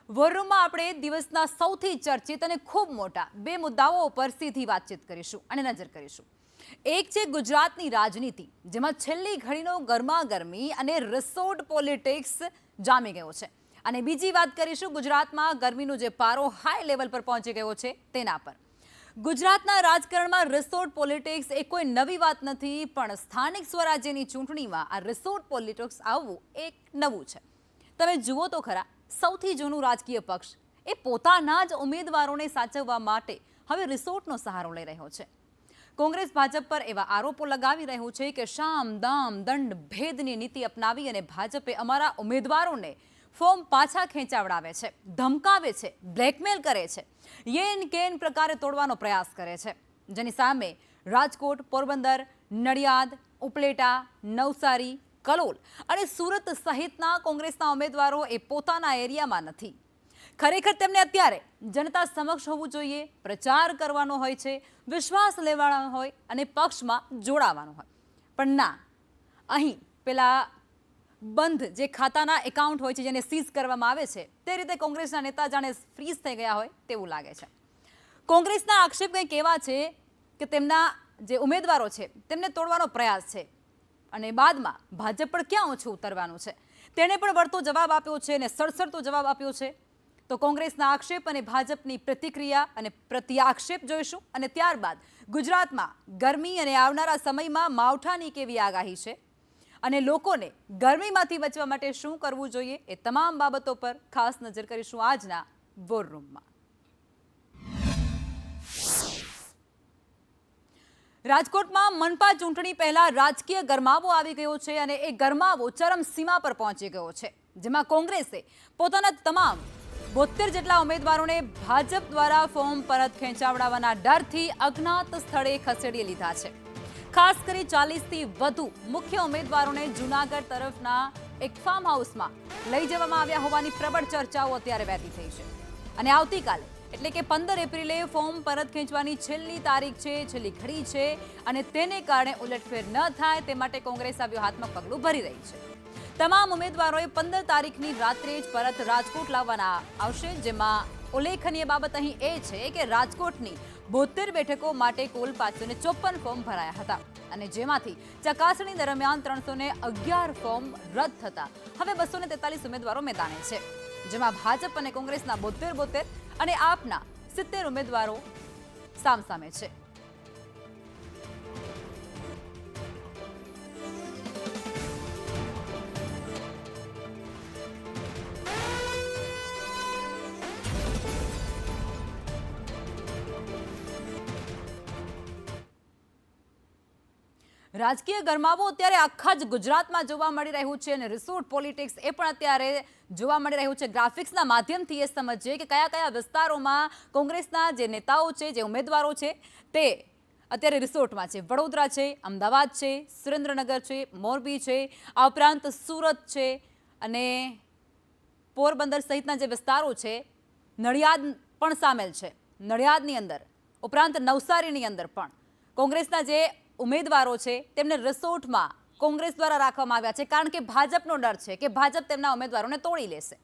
વોરરૂમમાં આપણે દિવસના સૌથી ચર્ચિત અને ખૂબ મોટા બે મુદ્દાઓ ઉપર સીધી વાતચીત કરીશું અને નજર કરીશું. એક છે ગુજરાતની રાજનીતિ, જેમાં છેલ્લી ઘડીનો ગરમાગરમી અને રિસોર્ટ પોલિટિક્સ જામી ગયો છે. અને બીજી વાત કરીશું ગુજરાતમાં ગરમીનો જે પારો હાઈ લેવલ પર પહોંચી ગયો છે તેના પર. ગુજરાતના રાજકારણમાં રિસોર્ટ પોલિટિક્સ એ કોઈ નવી વાત નથી, પણ સ્થાનિક સ્વરાજ્યની ચૂંટણીમાં આ રિસોર્ટ પોલિટિક્સ આવવું એક નવું છે. તમે જુઓ તો ખરા, સૌથી જૂનું રાજકીય પક્ષ એ પોતાના જ ઉમેદવારોને સાચવવા માટે હવે રિસોર્ટનો સહારો લઈ રહ્યો છે. કોંગ્રેસ ભાજપ પર એવા આરોપો લગાવી રહ્યું છે કે શામ દામ દંડ ભેદની નીતિ અપનાવી અને ભાજપે અમારા ઉમેદવારોને ફોર્મ પાછા ખેંચાવડાવે છે, ધમકાવે છે, બ્લેકમેલ કરે છે, યેન કેન પ્રકારે તોડવાનો પ્રયાસ કરે છે. જેની સામે રાજકોટ, પોરબંદર, નડિયાદ, ઉપલેટા, નવસારી, કલોલ અને સુરત સહિતના કોંગ્રેસના ઉમેદવારો એ પોતાના એરિયામાં નથી. ખરેખર તેમને અત્યારે જનતા સમક્ષ હોવું જોઈએ, પ્રચાર કરવાનો હોય છે, વિશ્વાસ લેવાનો હોય અને પક્ષમાં જોડાવાનો હોય. પણ ના, અહીં પેલા બંધ જે ખાતાના એકાઉન્ટ હોય છે, જેને સીઝ કરવામાં આવે છે, તે રીતે કોંગ્રેસના નેતા જાણે ફ્રીઝ થઈ ગયા હોય તેવું લાગે છે. કોંગ્રેસના આક્ષેપ કંઈક એવા છે કે તેમના જે ઉમેદવારો છે તેમને તોડવાનો પ્રયાસ છે અને બાદમાં ભાજપ પર ક્યાં ઓછું ઉતરવાનું છે તેણે પણ વળતો જવાબ આપ્યો છે અને સડસડતો જવાબ આપ્યો છે. તો કોંગ્રેસના આક્ષેપ અને ભાજપની પ્રતિક્રિયા અને પ્રત્યાક્ષેપ જોઈશું અને ત્યારબાદ ગુજરાતમાં ગરમી અને આવનારા સમયમાં માવઠાની કેવી આગાહી છે અને લોકોને ગરમીમાંથી બચવા માટે શું કરવું જોઈએ એ તમામ બાબતો પર ખાસ નજર કરીશું આજના વોર રૂમમાં. રાજકોટમાં મનપા ચૂંટણી પહેલા રાજકીય ગરમાવો આવી ગયો છે અને એ ગરમાવો ચરમસીમા પર પહોંચી ગયો છે, જેમાં કોંગ્રેસે પોતાના તમામ 72 જેટલા ઉમેદવારોને ભાજપ દ્વારા ફોર્મ પરત ખેંચાવડાવવાના ડરથી અજ્ઞાત સ્થળે ખસેડી લીધા છે. ખાસ કરી 40થી વધુ મુખ્ય ઉમેદવારોને જૂનાગઢ તરફના એક ફાર્મ હાઉસમાં લઈ જવામાં આવ્યા હોવાની પ્રબળ ચર્ચાઓ અત્યારે વહેતી થઈ છે. અને આવતીકાલે એટલે કે 15 એપ્રિલે ફોર્મ પરત ખેંચવાની છેલ્લી તારીખ છે, છેલ્લી ઘડી છે અને તેને કારણે ઉલટફેર ન થાય તે માટે કોંગ્રેસ આ વ્યૂહાત્મક પગલું ભરી રહી છે. તમામ ઉમેદવારોએ 15 તારીખની રાત્રે જ પરત રાજકોટ લાવવાના આવશે. જેમાં ઉલ્લેખનીય બાબત અહીં એ છે કે રાજકોટની 72 બેઠકો માટે કુલ 554 ફોર્મ ભરાયા હતા અને જેમાંથી ચકાસણી દરમિયાન 311 ફોર્મ રદ થતા હવે 243 ઉમેદવારો મેદાને છે, જેમાં ભાજપ અને કોંગ્રેસના 72 અને આપના 70 ઉમેદવારો સામસામે છે. રાજકીય ગરમાવો અત્યારે આખા જ ગુજરાતમાં જોવા મળી રહ્યું છે અને રિસોર્ટ પોલિટિક્સ એ પણ અત્યારે જોવા મળી રહ્યું છે. ગ્રાફિક્સના માધ્યમથી એ સમજીએ કે કયા કયા વિસ્તારોમાં કોંગ્રેસના જે નેતાઓ છે, જે ઉમેદવારો છે, તે અત્યારે રિસોર્ટમાં છે. વડોદરા છે, અમદાવાદ છે, સુરેન્દ્રનગર છે, મોરબી છે, આ ઉપરાંત સુરત છે અને પોરબંદર સહિતના જે વિસ્તારો છે, નડિયાદ પણ સામેલ છે. નડિયાદની અંદર ઉપરાંત નવસારીની અંદર પણ કોંગ્રેસના જે ઉમેદવારો છે તેમને રિસોર્ટમાં કોંગ્રેસ દ્વારા રાખવામાં આવ્યા છે, કારણ કે ભાજપનો ડર છે કે ભાજપ તેમના ઉમેદવારોને તોડી લેશે.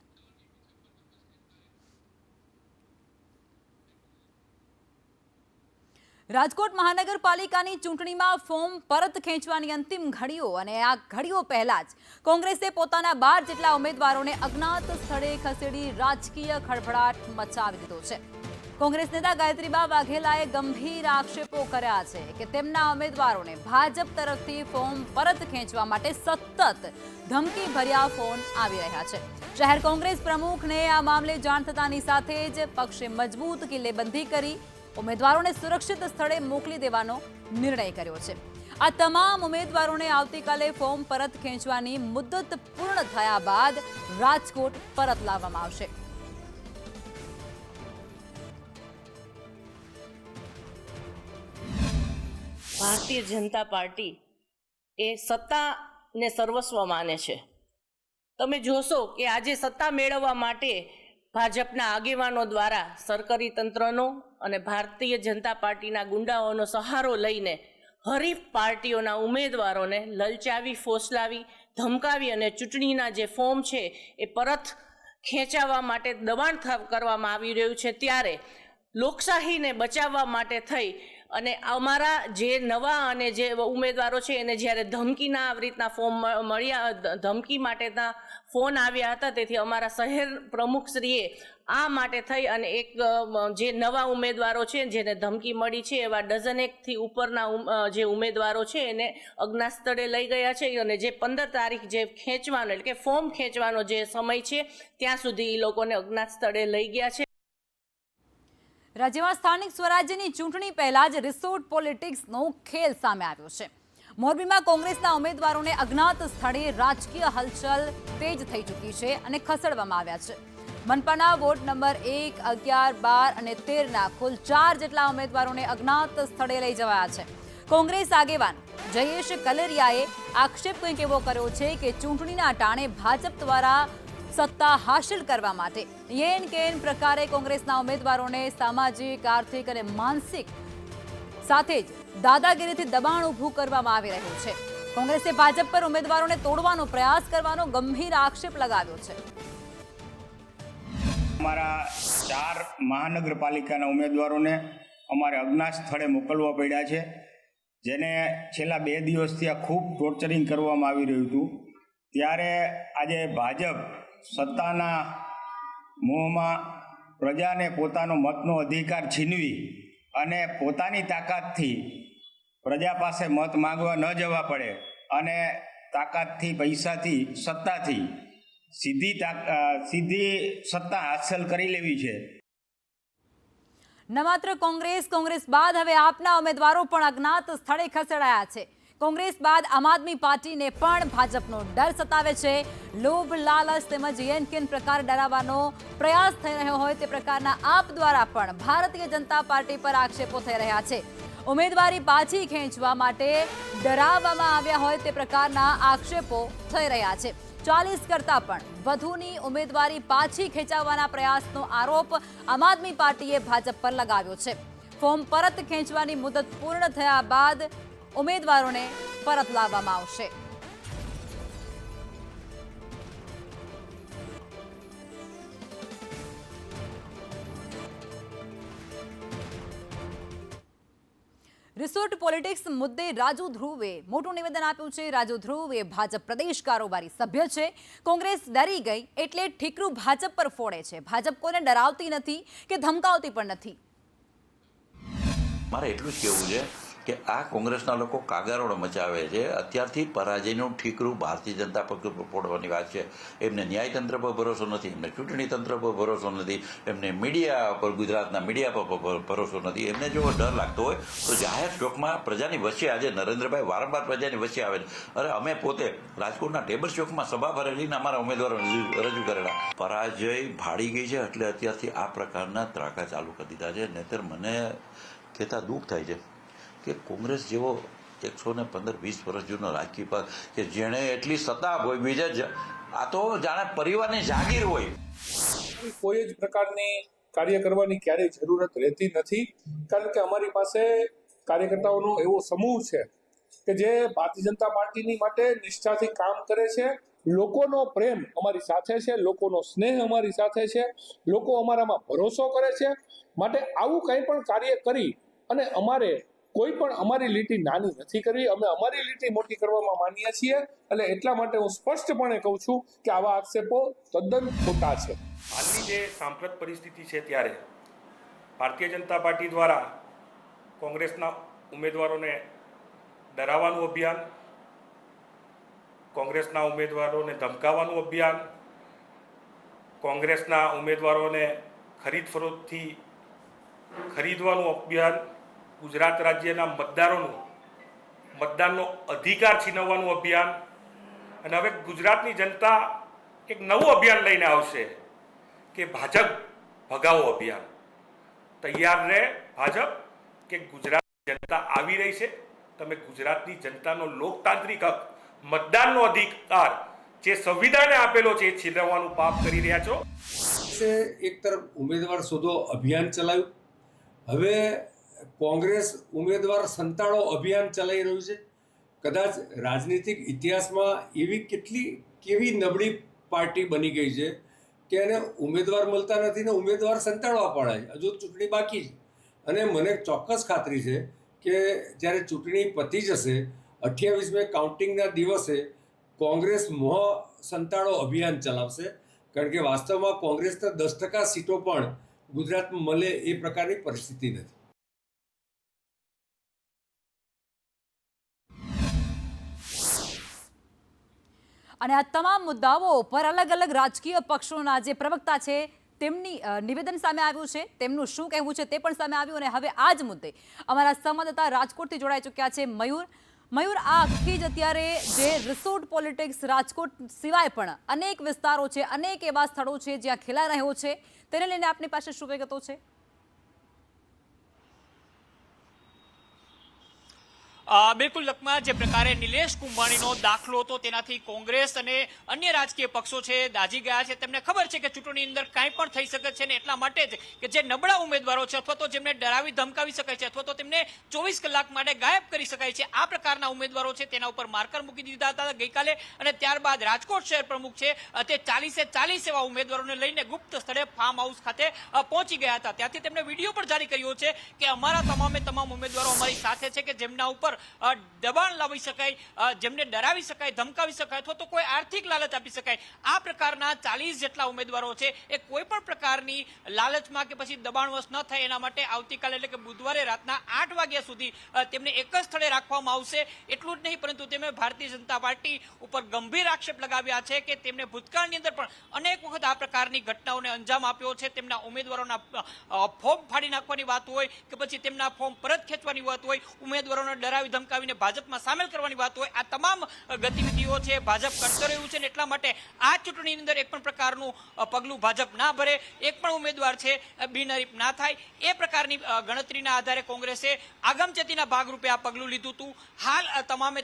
રાજકોટ મહાનગરપાલિકાની ચૂંટણીમાં ફોર્મ પરત ખેંચવાની અંતિમ ઘડીઓ અને આ ઘડીઓ પહેલા જ કોંગ્રેસે પોતાના 12 જેટલા ઉમેદવારોને અજ્ઞાત સ્થળે ખસેડી રાજકીય ખળભળાટ મચાવી દીધો છે. કોંગ્રેસ નેતા ગાયત્રીબા વાઘેલાએ ગંભીર આક્ષેપો કર્યા છે કે તેમના ઉમેદવારોને ભાજપ તરફથી ફોર્મ પરત ખેંચવા માટે સતત ધમકીભર્યા ફોન આવી રહ્યા છે. શહેર કોંગ્રેસ પ્રમુખને આ મામલે જાણ થતાની સાથે જ પક્ષે મજબૂત કિલ્લેબંધી કરી ઉમેદવારોને સુરક્ષિત સ્થળે મોકલી દેવાનો નિર્ણય કર્યો છે. આ તમામ ઉમેદવારોને આવતીકાલે ફોર્મ પરત ખેંચવાની મુદ્દત પૂર્ણ થયા બાદ રાજકોટ પરત લાવવામાં આવશે. ભારતીય જનતા પાર્ટી એ સત્તાને સર્વસ્વ માને છે. તમે જોશો કે આજે સત્તા મેળવવા માટે ભાજપના આગેવાનો દ્વારા સરકારી તંત્રનો અને ભારતીય જનતા પાર્ટીના ગુંડાઓનો સહારો લઈને હરીફ પાર્ટીઓના ઉમેદવારોને લલચાવી, ફોસલાવી, ધમકાવી અને ચૂંટણીના જે ફોર્મ છે એ પરત ખેંચાવવા માટે દબાણ કરવામાં આવી રહ્યું છે, ત્યારે લોકશાહીને બચાવવા માટે થઈ અને અમારા જે નવા અને જે ઉમેદવારો છે એને જ્યારે ધમકીના આવી રીતના ફોર્મ મળ્યા, ધમકી માટેના ફોન આવ્યા હતા, તેથી અમારા શહેર પ્રમુખશ્રીએ આ માટે થઈ અને એક જે નવા ઉમેદવારો છે જેને ધમકી મળી છે એવા ડઝનેકથી ઉપરના જે ઉમેદવારો છે એને અજ્ઞાત સ્થળે લઈ ગયા છે અને જે 15 તારીખ જે ખેંચવાનો એટલે કે ફોર્મ ખેંચવાનો જે સમય છે ત્યાં સુધી એ લોકોને અજ્ઞાત સ્થળે લઈ ગયા છે. રાજ્યમાં સ્થાનિક સ્વરાજ્યની ચૂંટણી પહેલા જ રિસોર્ટ પોલિટિક્સનો ખેલ સામે આવ્યો છે. મોરબીમાં કોંગ્રેસના ઉમેદવારોને અજ્ઞાત સ્થળે રાજકીય હલચલ તેજ થઈ ચૂકી છે અને ખસેડવામાં આવ્યા છે. મનપાના વોર્ડ નંબર 1, 11, 12 અને 13ના કુલ 4 જેટલા ઉમેદવારોને અજ્ઞાત સ્થળે લઈ જવાયા છે. કોંગ્રેસ આગેવાન જયેશ કલેરિયાએ આક્ષેપ કંઈક એવો કર્યો છે કે ચૂંટણીના ટાણે ભાજપ દ્વારા સત્તા હાંસલ કરવા માટે યેન કેન પ્રકારે કોંગ્રેસના ઉમેદવારોને સામાજિક, આર્થિક અને માનસિક સાથે જ દાદાગીરીથી દબાણ ઊભું કરવામાં આવી રહ્યું છે. કોંગ્રેસે ભાજપ પર ઉમેદવારોને તોડવાનો પ્રયાસ કરવાનો ગંભીર આક્ષેપ લગાવ્યો છે. અમારા 4 મહાનગરપાલિકાના ઉમેદવારોને અમારે અજ્ઞાત સ્થળે મોકલવા પડ્યા છે, જેને છેલ્લા 2 દિવસથી આ ખૂબ ટોર્ચરિંગ કરવામાં આવી રહ્યું હતું. ત્યારે આજે ભાજપ સત્તાના મોહમાં પ્રજાને પોતાનો મતનો અધિકાર છીનવી અને પોતાની તાકાતથી પ્રજા પાસે મત માંગવા ન જવા પડે અને તાકાતથી, પૈસાથી, સત્તાથી સીધી સત્તા હાંસલ કરી લેવી છે. ન માત્ર કોંગ્રેસ બાદ હવે આપના ઉમેદવારો પણ અજ્ઞાત સ્થળે ખસેડાયા છે. કોંગ્રેસ બાદ આમ આદમી પાર્ટીને પણ ભાજપનો ડર સતાવે છે. લોભ, લાલચ તેમજ યેન કેન પ્રકારે ડરાવવાનો પ્રયાસ થઈ રહ્યો હોય તે પ્રકારના આપ દ્વારા પણ ભારતીય જનતા પાર્ટી પર આક્ષેપો થઈ રહ્યા છે. ઉમેદવારી પાછી ખેંચવા માટે ડરાવવામાં આવ્યા હોય તે પ્રકારના આક્ષેપો થઈ રહ્યા છે. 40 કરતાં પણ વધુની ઉમેદવારી પાછી ખેંચાવવાના પ્રયાસનો આરોપ આમ આદમી પાર્ટીએ ભાજપ પર લગાવ્યો છે. ફોર્મ પરત ખેંચવાની મુદત પૂર્ણ થયા બાદ ઉમેદવારોને પરત લાવવામાં આવશે. રિસોર્ટ પોલિટિક્સ મુદ્દે રાજુ ધ્રુવે મોટું નિવેદન આપ્યું છે. રાજુ ધ્રુવ એ ભાજપ પ્રદેશ કારોબારી સભ્ય છે. કોંગ્રેસ ડરી ગઈ એટલે ઠીકરું ભાજપ પર ફોડે છે. ભાજપ કોઈને ડરાવતી નથી કે ધમકાવતી પણ નથી. મારે એટલું જ કહેવું છે કે આ કોંગ્રેસના લોકો કાગારોડ મચાવે છે. અત્યારથી પરાજયનું ઠીકરું ભારતીય જનતા પક્ષ પર ફોડવાની વાત છે. એમને ન્યાયતંત્ર પર ભરોસો નથી, એમને ચૂંટણી તંત્ર પર ભરોસો નથી, એમને મીડિયા પર, ગુજરાતના મીડિયા પર ભરોસો નથી. એમને જો ડર લાગતો હોય તો જાહેર ચોકમાં પ્રજાની વચ્ચે આજે નરેન્દ્રભાઈ વારંવાર પ્રજાની વચ્ચે આવે છે. અરે અમે પોતે રાજકોટના ટેબલ ચોકમાં સભા ભરેલીને અમારા ઉમેદવારો રજૂ કરેલા. પરાજય ભાળી ગઈ છે એટલે અત્યારથી આ પ્રકારના ત્રાકા ચાલુ કરી દીધા છે. નહીંતર મને કહેતા દુઃખ થાય છે કે કોંગ્રેસ જેવો 115-20 વર્ષ જૂનો રાજકીય પક્ષ કે જેણે એટલી સત્તા ભોગવી છે, આ તો જાણે પરિવારની જાગીર હોય. કોઈ જ પ્રકારની કાર્ય કરવાની ક્યારેય જરૂરત રહેતી નથી, કારણ કે અમારી પાસે કાર્યકર્તાઓનો એવો સમૂહ છે કે જે ભારતીય જનતા પાર્ટીની માટે નિષ્ઠાથી કામ કરે છે. લોકોનો પ્રેમ અમારી સાથે છે, લોકોનો સ્નેહ અમારી સાથે છે, લોકો અમારામાં ભરોસો કરે છે. માટે આવું કંઈ પણ કાર્ય કરી અને અમારે કોઈ પણ અમારી લીટી નાની નથી કરવી. અમે અમારી લીટી મોટી કરવામાં માનીએ છીએ અને એટલા માટે હું સ્પષ્ટપણે કહું છું કે આવા આક્ષેપો તદ્દન ખોટા છે. હાલની જે સાંપ્રત પરિસ્થિતિ છે ત્યારે ભારતીય જનતા પાર્ટી દ્વારા કોંગ્રેસના ઉમેદવારોને ડરાવવાનું અભિયાન, કોંગ્રેસના ઉમેદવારોને ધમકાવવાનું અભિયાન, કોંગ્રેસના ઉમેદવારોને ખરીદ ફરોખથી ખરીદવાનું અભિયાન, ગુજરાત રાજ્યના મતદારોનું મતદાનનો અધિકાર છીનવવાનું અભિયાન અને હવે ગુજરાતની જનતા એક નવું અભિયાન લઈને આવશે કે ભાજપ ભગાવો અભિયાન. તૈયાર રહે ભાજપ કે ગુજરાતની જનતા આવી રહી છે. તમે ગુજરાતની જનતાનો લોકતાંત્રિક હક, મતદાનનો અધિકાર જે સંવિધાને આપેલો છે એ છીનવવાનું પાપ કરી રહ્યા છો. એક તરફ ઉમેદવાર શોધો અભિયાન ચલાવ્યું, હવે કોંગ્રેસ ઉમેદવાર સંતાડો અભિયાન ચલાવી રહ્યું છે. કદાચ રાજનીતિક ઇતિહાસમાં એવી કેવી નબળી પાર્ટી બની ગઈ છે કે એને ઉમેદવાર મળતા નથી ને ઉમેદવાર સંતાડવા પડે છે. હજુ ચૂંટણી બાકી છે. અને મને ચોક્કસ ખાતરી છે કે જ્યારે ચૂંટણી પતી જશે 28મે કાઉન્ટિંગના દિવસે કોંગ્રેસ સંતાડો અભિયાન ચલાવશે, કારણ કે વાસ્તવમાં કોંગ્રેસને 10% સીટો પણ ગુજરાતમાં મળે એ પ્રકારની પરિસ્થિતિ નથી. અને આ તમામ મુદ્દાઓ પર અલગ અલગ રાજકીય પક્ષોના જે પ્રવક્તા છે તેમની નિવેદન સામે આવ્યું છે, તેમનું શું કહેવું છે તે પણ સામે આવ્યું. અને હવે આ જ મુદ્દે અમારા સંવાદદાતા રાજકોટથી જોડાઈ ચૂક્યા છે મયુર, આ આખી જ અત્યારે જે રિસોર્ટ પોલિટિક્સ રાજકોટ સિવાય પણ અનેક વિસ્તારો છે, અનેક એવા સ્થળો છે જ્યાં ખેલાઈ રહ્યો છે, તેને લઈને આપની પાસે શું વિગતો છે? બિલકુલ લખમા, જે પ્રકારે નિલેશ કુંભાણીનો દાખલો હતો તેનાથી કોંગ્રેસ અને અન્ય રાજકીય પક્ષો છે દાઝી ગયા છે. તેમને ખબર છે કે ચૂંટણી અંદર કાંઈ પણ થઈ શકે છે ને એટલા માટે જ કે જે નબળા ઉમેદવારો છે અથવા તો જેમને ડરાવી ધમકાવી શકાય છે અથવા તો તેમને 24 કલાક માટે ગાયબ કરી શકાય છે, આ પ્રકારના ઉમેદવારો છે તેના ઉપર માર્કર મૂકી દીધા હતા ગઈકાલે. અને ત્યારબાદ રાજકોટ શહેર પ્રમુખ છે તે 40 એવા ઉમેદવારોને લઈને ગુપ્ત સ્થળે ફાર્મ હાઉસ ખાતે પહોંચી ગયા હતા. ત્યાંથી તેમણે વિડીયો પણ જારી કર્યો છે કે અમારા તમામ ઉમેદવારો અમારી સાથે છે કે જેમના ઉપર દબાણ લાવી શકાય, જેમને ડરાવી શકાય, ધમકાવી શકાય અથવા તો કોઈ આર્થિક લાલચ આપી શકાય. આ પ્રકારના 40 જેટલા ઉમેદવારો છે એ કોઈ પણ પ્રકારની લાલચમાં કે પછી દબાણવશ ન થાય એના માટે આવતીકાલે એટલે કે બુધવારે રાતના 8 વાગ્યા સુધી તેમને એક જ સ્થળે રાખવામાં આવશે. એટલું જ નહીં પરંતુ તેમણે ભારતીય જનતા પાર્ટી ઉપર ગંભીર આક્ષેપ લગાવ્યા છે કે તેમને ભૂતકાળની અંદર પણ અનેક વખત આ પ્રકારની ઘટનાઓને અંજામ આપ્યો છે. તેમના ઉમેદવારોના ફોર્મ ફાડી નાખવાની વાત હોય કે પછી તેમના ફોર્મ પરત ખેંચવાની વાત હોય, ઉમેદવારોને ડરાવી ધમકાવીને ભાજપમાં સામેલ કરવાની વાત હોય, આ તમામ ગતિવિધિઓ છે ભાજપ કરતો રહ્યું છે. એટલા માટે આ ચૂંટણીની અંદર એક પણ પ્રકારનું પગલું ભાજપ ના ભરે, એક પણ ઉમેદવાર છે બિનહરીફ ના થાય, એ પ્રકારની ગણતરીના આધારે કોંગ્રેસે આગમચેતીના ભાગરૂપે આ પગલું લીધું હતું. હાલ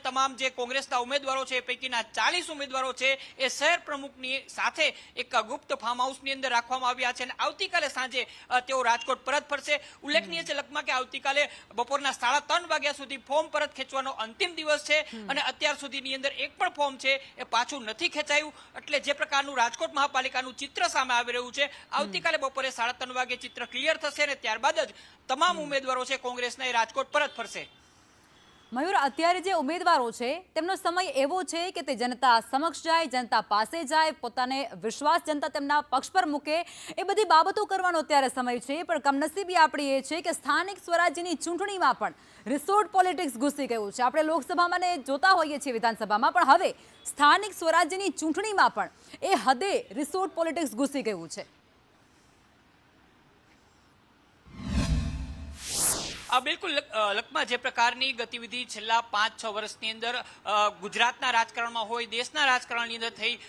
તમામ જે કોંગ્રેસના ઉમેદવારો છે પૈકીના 40 ઉમેદવારો છે એ શહેર પ્રમુખની સાથે એક ગુપ્ત ફાર્મ હાઉસની અંદર રાખવામાં આવ્યા છે અને આવતીકાલે સાંજે તેઓ રાજકોટ પરત ફરશે. ઉલ્લેખનીય છે લખમાં કે આવતીકાલે બપોરના 3:30 વાગ્યા સુધી ફોર્મ પરત ખેંચવાનો અંતિમ દિવસ છે અને અત્યાર સુધીની અંદર એક પણ ફોર્મ છે એ પાછું નથી ખેંચાયું. એટલે જે પ્રકારનું રાજકોટ મહાપાલિકાનું ચિત્ર સામે આવી રહ્યું છે, આવતીકાલે બપોરે 3:30 વાગે ચિત્ર ક્લિયર થશે અને ત્યારબાદ જ તમામ ઉમેદવારો છે કોંગ્રેસના એ રાજકોટ પરત ફરશે. મયુર, અત્યારે જે ઉમેદવારો છે તેમનો સમય એવો છે કે તે જનતા સમક્ષ જાય, જનતા પાસે જાય, પોતાને વિશ્વાસ જનતા તેમના પક્ષ પર મૂકે, એ બધી બાબતો કરવાનો અત્યારે સમય છે. પણ કમનસીબી આપણી એ છે કે સ્થાનિક સ્વરાજ્યની ચૂંટણીમાં પણ રિસોર્ટ પોલિટિક્સ ઘૂસી ગયું છે. આપણે લોકસભામાં ને જોતા હોઈએ છીએ વિધાનસભામાં, પણ હવે સ્થાનિક સ્વરાજ્યની ચૂંટણીમાં પણ એ હદે રિસોર્ટ પોલિટિક્સ ઘૂસી ગયું છે. બિલકુલ લખમાં, જે પ્રકારની ગતિવિધિ છેલ્લા 5-6 વર્ષની અંદર ગુજરાતના રાજકારણમાં હોય, દેશના રાજકારણની અંદર થઈ,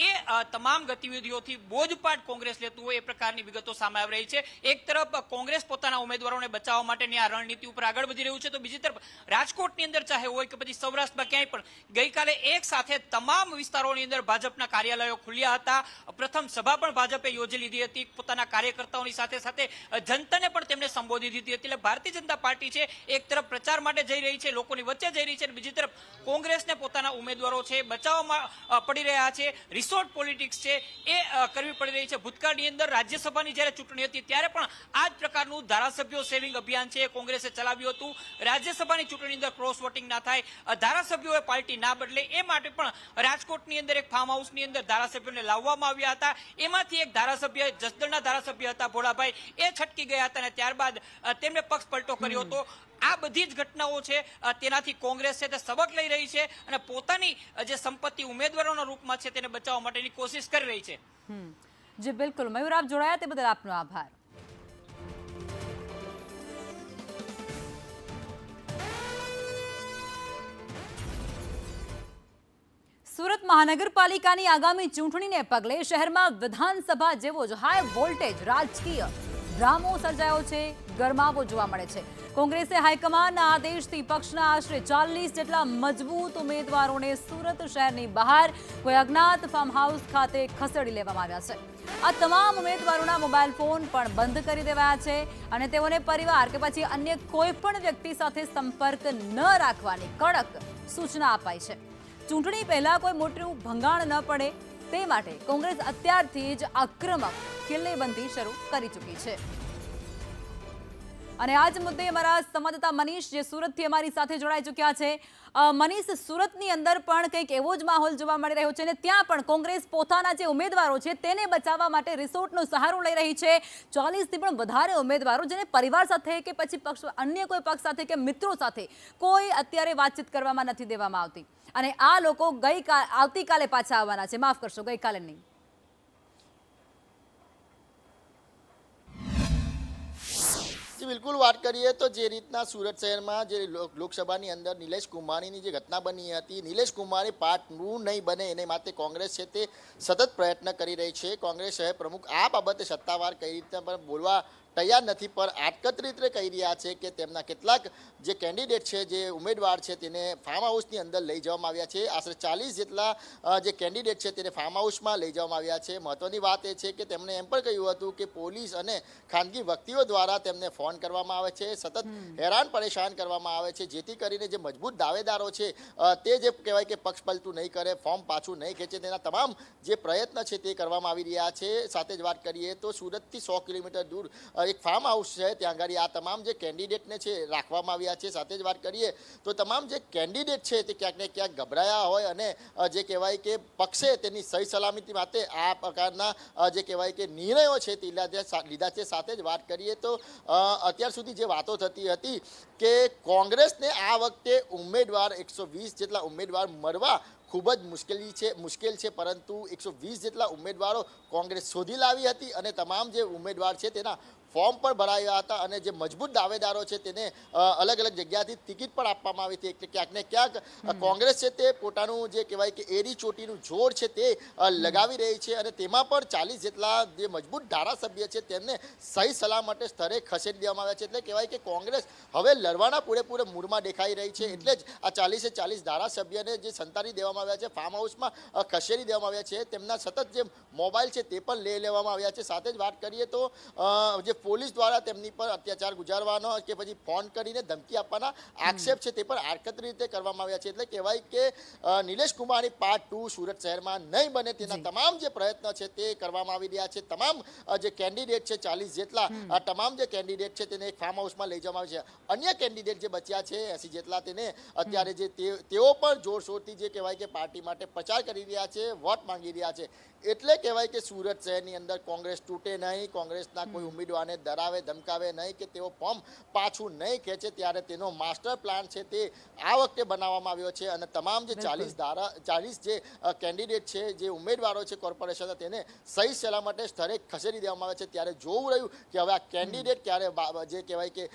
એ તમામ ગતિવિધિઓથી બોધપાઠ કોંગ્રેસ લેતું હોય એ પ્રકારની વિગતો સામે આવી રહી છે. એક તરફ કોંગ્રેસ પોતાના ઉમેદવારોને બચાવવા માટેની આ રણનીતિ ઉપર આગળ વધી રહ્યું છે, તો બીજી તરફ રાજકોટની અંદર ચાહે હોય કે પછી સૌરાષ્ટ્રમાં ક્યાંય પણ ગઈકાલે એક સાથે તમામ વિસ્તારોની અંદર ભાજપના કાર્યાલયો ખુલ્યા હતા. પ્રથમ સભા પણ ભાજપે યોજી લીધી હતી, પોતાના કાર્યકર્તાઓની સાથે સાથે જનતાને પણ તેમણે સંબોધી દીધી હતી. એટલે ભારતીય જનતા પાર્ટી છે એક તરફ પ્રચાર માટે જઈ રહી છે, લોકોની વચ્ચે જઈ રહી છે, બીજી તરફ કોંગ્રેસને પોતાના ઉમેદવારો છે બચાવવામાં પડી રહ્યા છે. રિસોર્ટ પોલિટિક્સ છે એ કરવી પડી રહી છે. ભૂતકાળની અંદર રાજ્યસભાની જ્યારે ચૂંટણી હતી ત્યારે પણ આ જ પ્રકારનું ધારાસભ્યો સેવિંગ અભિયાન છે કોંગ્રેસે ચલાવ્યું હતું. રાજ્યસભાની ચૂંટણીની અંદર ક્રોસ વોટિંગ ના થાય, ધારાસભ્યોએ પાર્ટી ના બદલે એ માટે પણ રાજકોટની અંદર એક ફાર્મ હાઉસની અંદર ધારાસભ્યોને લાવવામાં આવ્યા હતા. એમાંથી એક ધારાસભ્ય, જસદણના ધારાસભ્ય હતા ભોળાભાઈ, એ છટકી ગયા હતા અને ત્યારબાદ તેમને પક્ષ પલટો કર્યો હતો. આ બધી જ ઘટનાઓ છે તેનાથી કોંગ્રેસ છે તે સબક લઈ રહી છે અને પોતાની જે સંપત્તિ ઉમેદવારોના રૂપમાં છે તેને બચાવવા માટેની કોશિશ કરી રહી છે. જી બિલકુલ મયુર, આપ જોડાયા તે બદલ આપનો આભાર. સુરત મહાનગરપાલિકાની આગામી ચૂંટણીને પગલે શહેરમાં વિધાનસભા જેવો જ હાઈ વોલ્ટેજ રાજકીય ડ્રામો સર્જાયો છે, ગરમાવો જોવા મળે છે. કોંગ્રેસે હાઈકમાન્ડના આદેશથી પક્ષના આશરે 40 જેટલા મજબૂત ઉમેદવારોને સુરત શહેરની બહાર કોઈ અજ્ઞાત ફાર્મ હાઉસ ખાતે ખસેડી લેવામાં આવ્યા છે. આ તમામ ઉમેદવારોના મોબાઈલ ફોન પણ બંધ કરી દેવાયા છે અને તેઓને પરિવાર કે પછી અન્ય કોઈ પણ વ્યક્તિ સાથે સંપર્ક ન રાખવાની કડક સૂચના અપાઈ છે. ચૂંટણી પહેલા કોઈ મોટું ભંગાણ ન પડે તે માટે કોંગ્રેસ અત્યારથી જ આક્રમક કિલ્લેબંધી શરૂ કરી ચૂકી છે. અને આ જ મુદ્દે અમારા સંવાદદાતા મનીષ જે સુરતથી અમારી સાથે જોડાઈ ચૂક્યા છે. મનીષ, સુરતની અંદર પણ કંઈક એવો જ માહોલ જોવા મળી રહ્યો છે અને ત્યાં પણ કોંગ્રેસ પોતાના જે ઉમેદવારો છે તેને બચાવવા માટે રિસોર્ટનો સહારો લઈ રહી છે. 40થી પણ વધારે ઉમેદવારો જેને પરિવાર સાથે કે પછી અન્ય કોઈ પક્ષ સાથે કે મિત્રો સાથે કોઈ અત્યારે વાતચીત કરવામાં નથી દેવામાં આવતી અને આ લોકો આવતીકાલે પાછા આવવાના છે. માફ કરશો, ગઈકાલે નહીં. બિલકુલ વાત કરીએ તો જે રીતના સુરત શહેરમાં જે લોકસભાની અંદર નિલેશ કુંભાણીની જે ઘટના બની હતી, નિલેશ કુંભાણી પાર્ટ 2 નહીં બને એને માટે કોંગ્રેસ છે તે સતત પ્રયત્ન કરી રહી છે. કોંગ્રેસ શહેર પ્રમુખ આ બાબતે સત્તાવાર કઈ રીતે પણ બોલવા તૈયાર નથી, પણ આટકત રીતે કહી રહ્યા છે કે તેમના કેટલાક જે કેન્ડિડેટ છે, જે ઉમેદવાર છે તેને ફાર્મ હાઉસની અંદર લઈ જવામાં આવ્યા છે. આશરે 40 જેટલા જે કેન્ડિડેટ છે તેને ફાર્મ હાઉસમાં લઈ જવામાં આવ્યા છે. મહત્વની વાત એ છે કે તેમણે એમ પણ કહ્યું હતું કે પોલીસ અને ખાનગી વ્યક્તિઓ દ્વારા તેમને ફોન કરવામાં આવે છે, સતત હેરાન પરેશાન કરવામાં આવે છે, જેથી કરીને જે મજબૂત દાવેદારો છે તે જે કહેવાય કે પક્ષ પલટું નહીં કરે, ફોર્મ પાછું નહીં ખેંચે, તેના તમામ જે પ્રયત્ન છે તે કરવામાં આવી રહ્યા છે. સાથે જ વાત કરીએ તો સુરતથી 100 કિલોમીટર દૂર એક ફાર્મ હાઉસ છે, ત્યાં આગળ આ તમામ જે કેન્ડિડેટને છે રાખવામાં આવ્યા છે. સાથે જ વાત કરીએ તો તમામ જે કેન્ડિડેટ છે તે ક્યાંક ને ક્યાંક ગભરાયા હોય અને જે કહેવાય કે પક્ષે તેની સહી સલામતી માટે આ પ્રકારના જે કહેવાય કે નિર્ણયો છે તે લીધા છે. સાથે જ વાત કરીએ તો અત્યાર સુધી જે વાતો થતી હતી કે કોંગ્રેસને આ વખતે ઉમેદવાર 120 જેટલા ઉમેદવાર મળવા ખૂબ જ મુશ્કેલ છે, પરંતુ 120 જેટલા ઉમેદવારો કોંગ્રેસ શોધી લાવી હતી અને તમામ જે ઉમેદવાર છે તેના ફોર્મ પણ ભરાયા હતા અને જે મજબૂત દાવેદારો છે તેને અલગ અલગ જગ્યાથી ટિકિટ પણ આપવામાં આવી હતી. એટલે ક્યાંક ને ક્યાંક કોંગ્રેસ છે તે પોતાનું જે કહેવાય કે એડી ચોટીનું જોર છે તે લગાવી રહી છે અને તેમાં પણ 40 જેટલા જે મજબૂત ધારાસભ્ય છે તેમને સહી સલામતે સ્થળે ખસેડી દેવામાં આવ્યા છે. એટલે કહેવાય કે કોંગ્રેસ હવે લડવાના પૂરેપૂરા મૂડમાં દેખાઈ રહી છે. એટલે જ આ 40 ધારાસભ્યને જે સંતાડી દેવામાં આવ્યા છે, ફાર્મ હાઉસમાં ખસેડી દેવામાં આવ્યા છે, તેમના સતત જે મોબાઈલ છે તે પણ લઈ લેવામાં આવ્યા છે. સાથે જ વાત કરીએ તો જે પોલીસ દ્વારા તેમની પર અત્યાચાર ગુજારવાનો કે પછી ફોન કરીને ધમકી આપવાના આક્ષેપ છે તે પણ આડકતરી રીતે કરવામાં આવ્યા છે. એટલે કહેવાય કે નિલેશ કુંભાણી પાર્ટ 2 સુરત શહેરમાં નહીં બને તેના તમામ જે પ્રયત્ન છે તે કરવામાં આવી રહ્યા છે. તમામ જે કેન્ડિડેટ છે 40 જેટલા તમામ જે કેન્ડિડેટ છે તેને એક ફાર્મ હાઉસમાં લઈ જવામાં આવે છે. અન્ય કેન્ડિડેટ જે બચ્યા છે 80 જેટલા તેને અત્યારે જે તેઓ પણ જોરશોરથી જે કહેવાય કે પાર્ટી માટે પ્રચાર કરી રહ્યા છે, વોટ માંગી રહ્યા છે. એટલે કહેવાય કે સુરત શહેરની અંદર કોંગ્રેસ તૂટે નહીં, કોંગ્રેસના કોઈ ઉમેદવારને ડરાવે ધમકાવે નહીં કે તેઓ ફોર્મ પાછું નહીં ખેંચે, ત્યારે તેનો માસ્ટર પ્લાન છે તે આ વખતે બનાવવામાં આવ્યો છે અને તમામ જે 40 જે કેન્ડિડેટ છે, જે ઉમેદવારો છે કોર્પોરેશન, તેને સહી સલામતે સ્થળે ખસેડી દેવામાં આવે છે. ત્યારે જોવું રહ્યું કે હવે આ કેન્ડિડેટ ક્યારે જે કહેવાય કે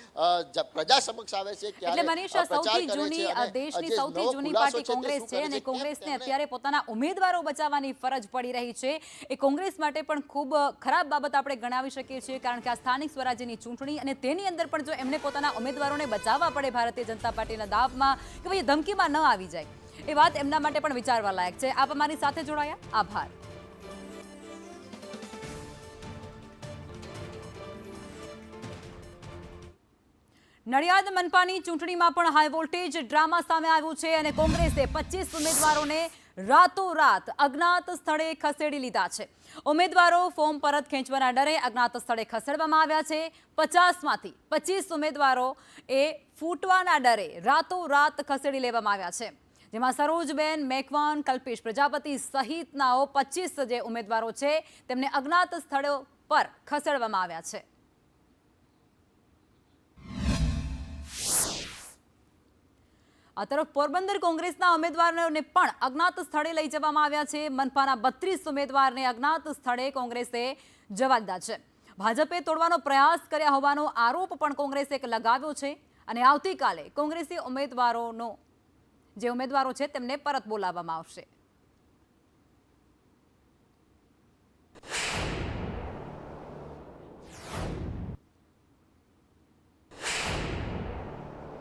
પ્રજા સમક્ષ આવે છે, એટલે મનીષા સૌથી જૂની દેશની સૌથી જૂની પાર્ટી કોંગ્રેસ છે અને કોંગ્રેસને અત્યારે પોતાના ઉમેદવારો બચાવવાની ફરજ પડી રહી છે. એ કોંગ્રેસ માટે પણ ખૂબ ખરાબ બાબત આપણે ગણાવી શકીએ છીએ, કારણ કે આ સ્થાનિક સ્વરાજ્યની ચૂંટણી અને તેની અંદર પણ જો એમને પોતાના ઉમેદવારોને બચાવવા પડે ભારતીય જનતા પાર્ટીના દાવમાં કે ભાઈ ધમકીમાં ન આવી જાય, એ વાત એમના માટે પણ વિચારવા લાયક છે. આપ અમારી સાથે જોડાયા, આભાર. નડિયાદ મનપાની ચૂંટણીમાં પણ હાઈ વોલ્ટેજ ડ્રામા સામે આવ્યું છે અને કોંગ્રેસે 25 ઉમેદવારોને રાતોરાત અજ્ઞાત સ્થળે ખસેડી લીધા છે. ઉમેદવારો ફોર્મ પરત ખેંચવાના ડરે અજ્ઞાત સ્થળે ખસેડવામાં આવ્યા છે. 50માંથી 25 ઉમેદવારો એ ફૂટવાના ડરે રાતોરાત ખસેડી લેવામાં આવ્યા છે, જેમાં સરોજબેન મેકવાન, કલ્પેશ પ્રજાપતિ સહિતનાઓ 25 જે ઉમેદવારો છે તેમને અજ્ઞાત સ્થળો પર ખસેડવામાં આવ્યા છે. આ તરફ પોરબંદર કોંગ્રેસના ઉમેદવારોને પણ અજ્ઞાત સ્થળે લઈ જવામાં આવ્યા છે. મનપાના 32 ઉમેદવારને અજ્ઞાત સ્થળે કોંગ્રેસે જવા દીધા છે. ભાજપે તોડવાનો પ્રયાસ કર્યા હોવાનો આરોપ પણ કોંગ્રેસે લગાવ્યો છે અને આવતીકાલે કોંગ્રેસી જે ઉમેદવારો છે તેમને પરત બોલાવવામાં આવશે.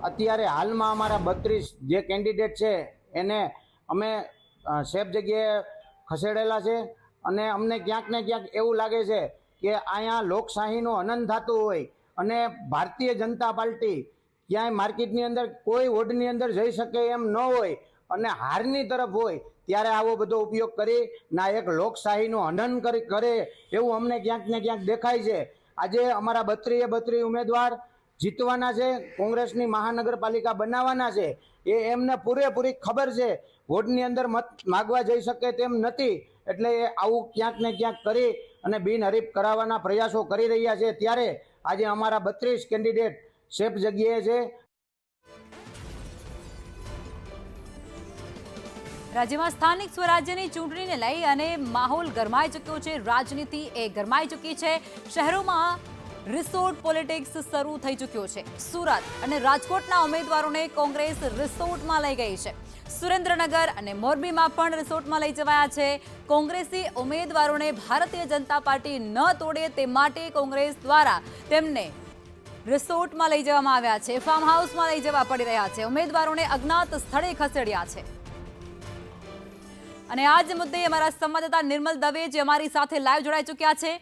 અત્યારે હાલમાં અમારા 32 જે કેન્ડિડેટ છે એને અમે સેફ જગ્યાએ ખસેડેલા છે અને અમને ક્યાંક ને ક્યાંક એવું લાગે છે કે અહીંયા લોકશાહીનું હનન થતું હોય અને ભારતીય જનતા પાર્ટી ક્યાંય માર્કેટની અંદર કોઈ વોર્ડની અંદર જઈ શકે એમ ન હોય અને હારની તરફ હોય, ત્યારે આવો બધો ઉપયોગ કરી ના એક લોકશાહીનું હનન કરે એવું અમને ક્યાંક ને ક્યાંક દેખાય છે. આજે અમારા 32 ઉમેદવાર જીતવાના છે, કોંગ્રેસની મહાનગરપાલિકા બનાવવાના છે. એમને પૂરેપૂરી ખબર છે વોર્ડની અંદર મત માગવા જઈ શકે તેમ નથી, એટલે એ આવું ક્યાંક ને ક્યાંક કરી અને બિનહરીફ કરાવવાના પ્રયાસો કરી રહ્યા છે. ત્યારે આજે અમારા 32 કેન્ડિડેટ સેફ જગ્યાએ છે. રાજ્યમાં સ્થાનિક સ્વરાજ્યની ચૂંટણીને લઈ અને માહોલ ગરમાઈ ચૂક્યો છે, રાજનીતિ એ ગરમાઈ ચૂકી છે. શહેરોમાં રિસોર્ટ પોલિટિક્સ શરૂ થઈ ચૂક્યો છે. સુરત અને રાજકોટના ઉમેદવારોને કોંગ્રેસ રિસોર્ટમાં લઈ ગઈ છે. સુરેન્દ્રનગર અને મોરબીમાં પણ રિસોર્ટમાં લઈ જવાયા છે. કોંગ્રેસી ઉમેદવારોને ભારતીય જનતા પાર્ટી ન તોડે તે માટે કોંગ્રેસ દ્વારા તેમને રિસોર્ટમાં લઈ જવામાં આવ્યા છે, ફાર્મ હાઉસમાં લઈ જવા પડી રહ્યા છે. ઉમેદવારોને અજ્ઞાત સ્થળે ખસેડ્યા છે. અને આ જ મુદ્દે અમારા સંવાદદાતા નિર્મલ દવે જે અમારી સાથે લાઈવ જોડાઈ ચૂક્યા છે.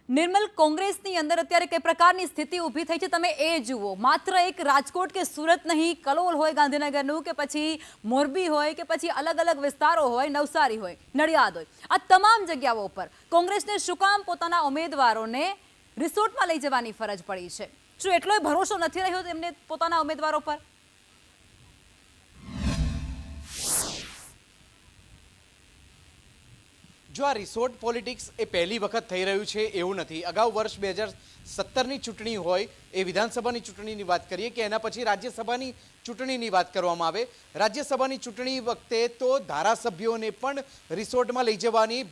નિર્મલ, કોંગ્રેસની અંદર અત્યારે કઈ પ્રકારની સ્થિતિ ઊભી થઈ છે તમે એ જુઓ. માત્ર એક રાજકોટ કે સુરત નહીં, કલોલ હોય ગાંધીનગરનું કે પછી મોરબી હોય કે પછી અલગ અલગ વિસ્તારો હોય, નવસારી હોય, નડિયાદ હોય, આ તમામ જગ્યાઓ પર કોંગ્રેસને શું કામ પોતાના ઉમેદવારોને રિસોર્ટમાં લઈ જવાની ફરજ પડી છે? શું એટલો ભરોસો નથી રહ્યો તેમને પોતાના ઉમેદવારો પર? જો આ રિસોર્ટ પોલિટિક્સ એ પહેલી વખત થઈ રહ્યું છે એવું નથી. અગાઉ વર્ષ 2017ની ચૂંટણી હોય, એ વિધાનસભાની ચૂંટણીની વાત કરીએ કે એના પછી રાજ્યસભાની ચૂંટણીની વાત કરવામાં આવે, રાજ્યસભાની ચૂંટણી વખતે તો ધારાસભ્યોને પણ રિસોર્ટમાં લઈ જવાની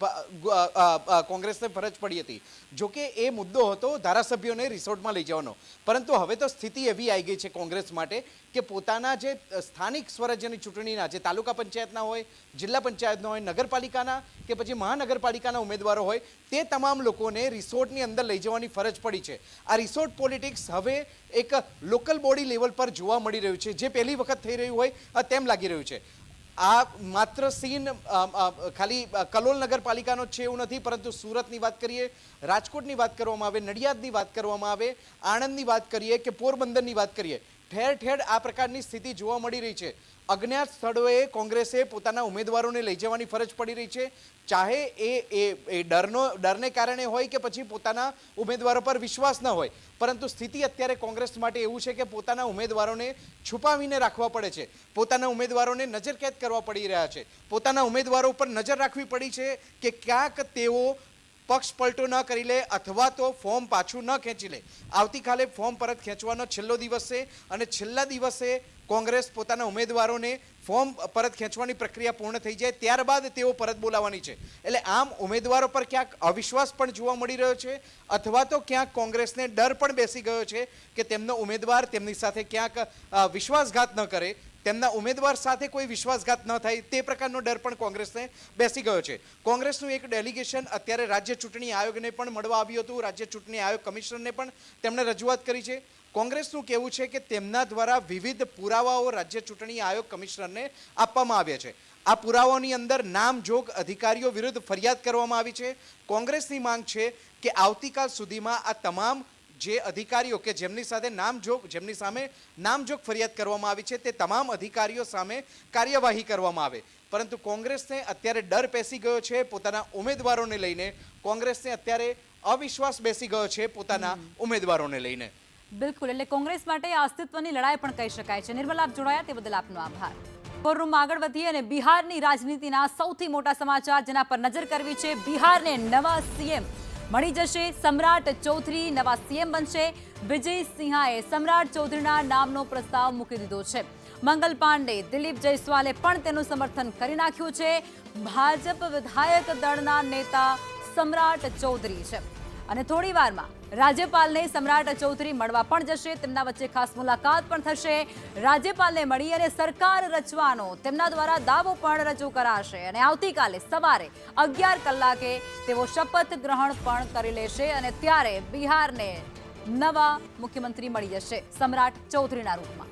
કોંગ્રેસને ફરજ પડી હતી. જોકે એ મુદ્દો હતો ધારાસભ્યોને રિસોર્ટમાં લઈ જવાનો, પરંતુ હવે તો સ્થિતિ એવી આવી ગઈ છે કોંગ્રેસ માટે કે પોતાના જે સ્થાનિક સ્વરાજ્યની ચૂંટણીના જે તાલુકા પંચાયતના હોય, જિલ્લા પંચાયતના હોય, નગરપાલિકાના કે પછી મહાનગરપાલિકાના ઉમેદવારો હોય, તે તમામ લોકોને રિસોર્ટની અંદર લઈ જવાની ફરજ પડી છે. આ રિસોર્ટ પોલિટિક્સ હવે એક લોકલ બોડી લેવલ પર જોવા મળી રહ્યું છે, જે પહેલી વખત થઈ રહ્યું હોય તેમ લાગી રહ્યું છે. આ માત્ર સીન ખાલી કલોલ નગરપાલિકાનો છે એવું નથી, પરંતુ સુરતની વાત કરીએ, રાજકોટની વાત કરવામાં આવે, નડિયાદની વાત કરવામાં આવે, આણંદની વાત કરીએ કે પોરબંદરની વાત કરીએ, ઠેર ઠેર આ પ્રકારની સ્થિતિ જોવા મળી રહી છે. અજ્ઞાત સ્થળોએ કોંગ્રેસે પોતાના ઉમેદવારોને લઈ જવાની ફરજ પડી રહી છે, ચાહે એ ડરને કારણે હોય કે પછી પોતાના ઉમેદવારો પર વિશ્વાસ ન હોય. પરંતુ સ્થિતિ અત્યારે કોંગ્રેસ માટે એવું છે કે પોતાના ઉમેદવારોને છુપાવીને રાખવા પડે છે, પોતાના ઉમેદવારોને નજરકેદ કરવા પડી રહ્યા છે, પોતાના ઉમેદવારો પર નજર રાખવી પડી છે કે ક્યાંક તેઓ પક્ષ પલટો ન કરી લે અથવા તો ફોર્મ પાછું ન ખેંચી લે. આવતીકાલે ફોર્મ પરત ખેંચવાનો છેલ્લો દિવસ છે અને છેલ્લા દિવસે કોંગ્રેસ પોતાના ઉમેદવારોને ફોર્મ પરત ખેંચવાની પ્રક્રિયા પૂર્ણ થઈ જાય ત્યારબાદ તેઓ પરત બોલાવવાની છે. એટલે આમ ઉમેદવારો પર ક્યાંક અવિશ્વાસ પણ જોવા મળી રહ્યો છે, અથવા તો ક્યાંક કોંગ્રેસને ડર પણ બેસી ગયો છે કે તેમનો ઉમેદવાર તેમની સાથે ક્યાંક વિશ્વાસઘાત ન કરે, તેમના ઉમેદવાર સાથે કોઈ વિશ્વાસઘાત ન થાય, તે પ્રકારનો ડર પણ કોંગ્રેસને બેસી ગયો છે. કોંગ્રેસનું એક ડેલિગેશન અત્યારે રાજ્ય ચૂંટણી આયોગને પણ મળવા આવ્યું હતું. રાજ્ય ચૂંટણી આયોગ કમિશનરને પણ તેમણે રજૂઆત કરી છે. કોંગ્રેસનું કહેવું છે કે તેમના દ્વારા વિવિધ પુરાવાઓ રાજ્ય ચૂંટણી આયોગ કમિશનરને આપવામાં આવ્યા છે. આ પુરાવાઓની અંદર નામજોગ અધિકારીઓ વિરુદ્ધ ફરિયાદ કરવામાં આવી છે. કોંગ્રેસની માંગ છે કે આવતીકાલ સુધીમાં આ તમામ જે અધિકારીઓ કે જેમની સામે નામજોગ ફરિયાદ કરવામાં આવી છે તે તમામ અધિકારીઓ સામે કાર્યવાહી કરવામાં આવે. પરંતુ કોંગ્રેસને અત્યારે ડર બેસી ગયો છે પોતાના ઉમેદવારોને લઈને. કોંગ્રેસને અત્યારે અવિશ્વાસ બેસી ગયો છે પોતાના ઉમેદવારોને લઈને. બિલકુલ, એટલે કોંગ્રેસ માટે અસ્તિત્વની લડાઈ પણ કહી શકાય છે. નિર્મલ, આપ જોડાયા તે બદલ આપનો આભાર. રૂમમાં આગળ વધીએ અને બિહારની રાજનીતિના સૌથી મોટા સમાચાર જેના પર નજર કરવી છે. બિહારને નવા સીએમ મળી જશે. સમ્રાટ ચૌધરી નવા સીએમ બનશે. વિજય સિંહાએ સમ્રાટ ચૌધરીના નામનો પ્રસ્તાવ મૂકી દીધો છે. મંગલ પાંડે, દિલીપ જયસ્વાલે પણ તેનું સમર્થન કરી નાખ્યું છે. ભાજપ વિધાયક દળના નેતા સમ્રાટ ચૌધરી છે અને થોડી વારમાં રાજ્યપાલને સમ્રાટ ચૌધરી મળવા પણ જશે. તેમના વચ્ચે ખાસ મુલાકાત પણ થશે. રાજ્યપાલને મળી અને સરકાર રચવાનો તેમના દ્વારા દાવો પણ રજૂ કરાશે અને આવતીકાલે સવારે 11 કલાકે તેઓ શપથ ગ્રહણ પણ કરી લેશે અને ત્યારે બિહારને નવા મુખ્યમંત્રી મળી જશે સમ્રાટ ચૌધરીના રૂપમાં.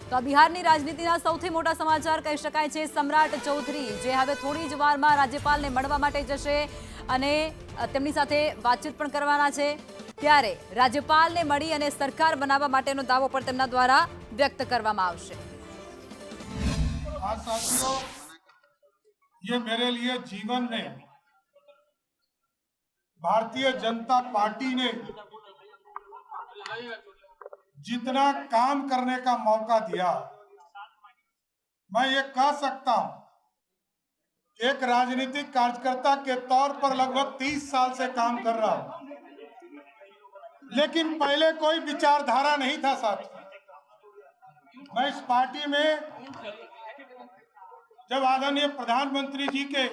તો આ બિહારની રાજનીતિના સૌથી મોટા સમાચાર કહી શકાય છે. સમ્રાટ ચૌધરી જે હવે થોડી જ વારમાં રાજ્યપાલને મળવા માટે જશે અને તેમની સાથે વાતચીત પણ કરવાના છે. ત્યારે રાજ્યપાલને મળી અને સરકાર બનાવવા માટેનો દાવો પણ તેમના દ્વારા વ્યક્ત કરવામાં આવશે. आज साथियों, ये मेरे लिए जीवन में भारतीय जनता पार्टी ने जितना काम करने का मौका दिया, मैं ये कह सकता हूं, एक राजनीतिक कार्यकर्ता के तौर पर लगभग 30 साल से काम कर रहा हूं, लेकिन पहले कोई विचारधारा नहीं था साथियों। मैं इस पार्टी में जब आदरणीय प्रधानमंत्री जी के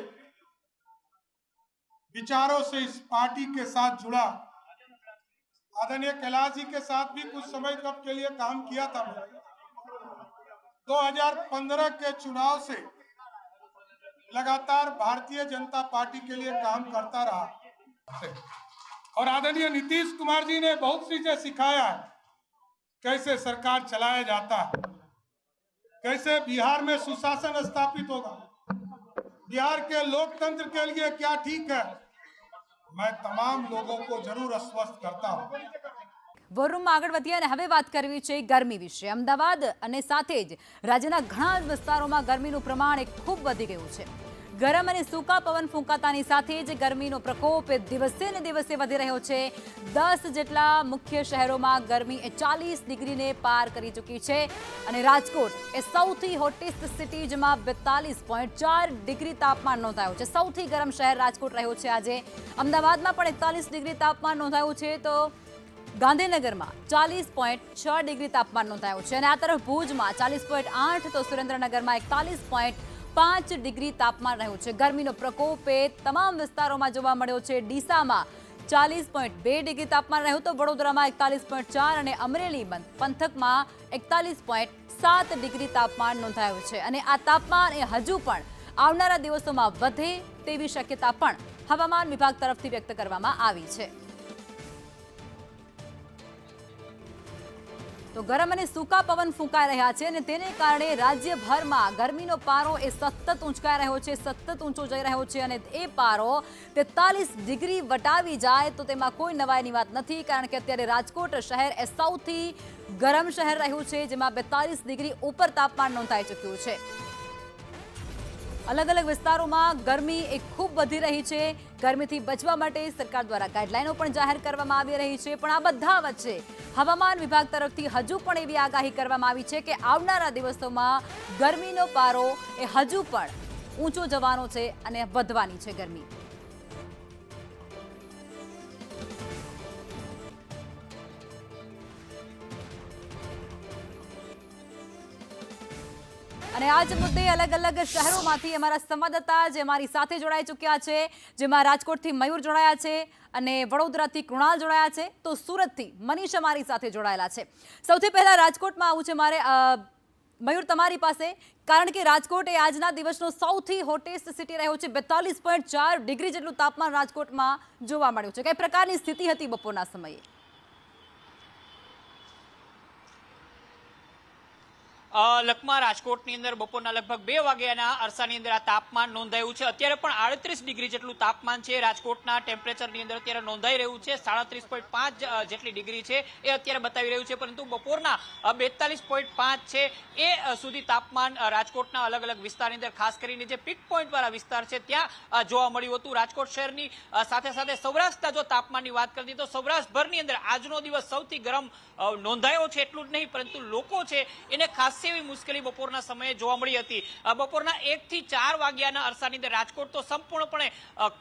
विचारों से इस पार्टी के साथ जुड़ा, आदरणीय कैलाश जी के साथ भी कुछ समय तक के लिए काम किया था। 2015 के चुनाव से लगातार भारतीय जनता पार्टी के लिए काम करता रहा और आदरणीय नीतीश कुमार जी ने बहुत चीजें सिखाया है, कैसे सरकार चलाया जाता है, कैसे बिहार में सुशासन स्थापित होगा, बिहार के लोकतंत्र के लिए क्या ठीक है। मैं तमाम लोगों को जरूर आश्वस्त करता हूं। વોરરૂમમાં આગળ વધીએ અને હવે વાત કરવી છે ગરમી વિશે। અમદાવાદ અને સાથે જ રાજ્યના ઘણા વિસ્તારોમાં ગરમીનું પ્રમાણ ખૂબ વધી ગયું છે। ગરમ અને સૂકા પવન ફૂંકાતાની સાથે જ ગરમીનો પ્રકોપ દિવસે ને દિવસે વધી રહ્યો છે। 10 જેટલા મુખ્ય શહેરોમાં ગરમી 40 ડિગ્રીને પાર કરી ચૂકી છે અને રાજકોટ એ સૌથી હોટેસ્ટ સિટી, જેમાં 42.4 ડિગ્રી તાપમાન નોંધાયું છે। સૌથી ગરમ શહેર રાજકોટ રહ્યો છે આજે। અમદાવાદમાં પણ 41 ડિગ્રી તાપમાન નોંધાયું છે, તો ગાંધીનગરમાં 40.6 ડિગ્રી તાપમાન નોંધાયું છે અને આ તરફ ભુજમાં 40.8, તો સુરેન્દ્રનગરમાં 41.5 ડિગ્રી તાપમાન રહ્યું છે। ગરમીનો પ્રકોપ તમામ વિસ્તારોમાં જોવા મળ્યો છે। ડીસામાં 40.2 ડિગ્રી તાપમાન રહ્યું, તો વડોદરામાં 41.4 અને અમરેલી પંથકમાં 41.7 ડિગ્રી તાપમાન નોંધાયું છે અને આ તાપમાન હજુ પણ આવનારા દિવસોમાં વધે તેવી શક્યતા પણ હવામાન વિભાગ તરફથી વ્યક્ત કરવામાં આવી છે। તો ગરમ અને સૂકા પવન ફૂંકાઈ રહ્યા છે અને તેને કારણે રાજ્યભરમાં ગરમીનો પારો સતત ઊંચકાઈ રહ્યો છે, સતત ઊંચો જઈ રહ્યો છે અને એ પારો 43 ડિગ્રી વટાવી જાય તો તેમાં કોઈ નવાઈની વાત નથી, કારણ કે અત્યારે રાજકોટ શહેર એ સૌથી ગરમ શહેર રહ્યું છે, જેમાં 42 ડિગ્રી ઉપર તાપમાન નોંધાઈ ચૂક્યું છે। अलग अलग विस्तारों में गर्मी खूब वधी रही है। गर्मी थी बचवा माटे सरकार द्वारा गाइडलाइनों पण जाहिर करवामां आवी रही है, पण आ बधा वच्चे हवामान विभाग तरफथी हजू पण एवी आगाही करवामां आवी छे के आवनारा दिवसोमां गर्मीनो पारो ए हजू पण ऊंचो जवानो छे अने वधवानी छे गर्मी। અને આ જ મુદ્દે અલગ અલગ શહેરોમાંથી અમારા સંવાદદાતા જે અમારી સાથે જોડાઈ ચૂક્યા છે, જેમાં રાજકોટથી મયુર જોડાયા છે અને વડોદરાથી કૃણાલ જોડાયા છે, તો સુરતથી મનીષ અમારી સાથે જોડાયેલા છે। સૌથી પહેલા રાજકોટમાં આવું છે મારે મયુર તમારી પાસે, કારણ કે રાજકોટ એ આજના દિવસનો સૌથી હોટેસ્ટ સિટી રહ્યો છે। 42.4 ડિગ્રી જેટલું તાપમાન રાજકોટમાં જોવા મળ્યું છે। કઈ પ્રકારની સ્થિતિ હતી બપોરના સમયે? લખમાં રાજકોટની અંદર બપોરના લગભગ 2 વાગ્યાના અરસાની અંદર આ તાપમાન નોંધાયું છે। અત્યારે પણ 38 ડિગ્રી જેટલું તાપમાન છે રાજકોટના ટેમ્પરેચરની અંદર અત્યારે નોંધાઈ રહ્યું છે। 37.5 જેટલી ડિગ્રી છે એ અત્યારે બતાવી રહ્યું છે, પરંતુ બપોરના 42.5 છે એ સુધી તાપમાન રાજકોટના અલગ અલગ વિસ્તારની અંદર, ખાસ કરીને જે પીક પોઈન્ટ વાળા વિસ્તાર છે ત્યાં જોવા મળ્યું હતું। રાજકોટ શહેરની સાથે સાથે સૌરાષ્ટ્રના જો તાપમાનની વાત કરીએ તો સૌરાષ્ટ્રભરની અંદર આજનો દિવસ સૌથી ગરમ નોંધાયો છે। એટલું જ નહીં, પરંતુ લોકો છે એને ખાસ એવી મુશ્કેલી બપોરના સમયે જોવા મળી હતી। બપોરના 1 થી 4 વાગ્યાના અરસાની અંદર રાજકોટ તો સંપૂર્ણપણે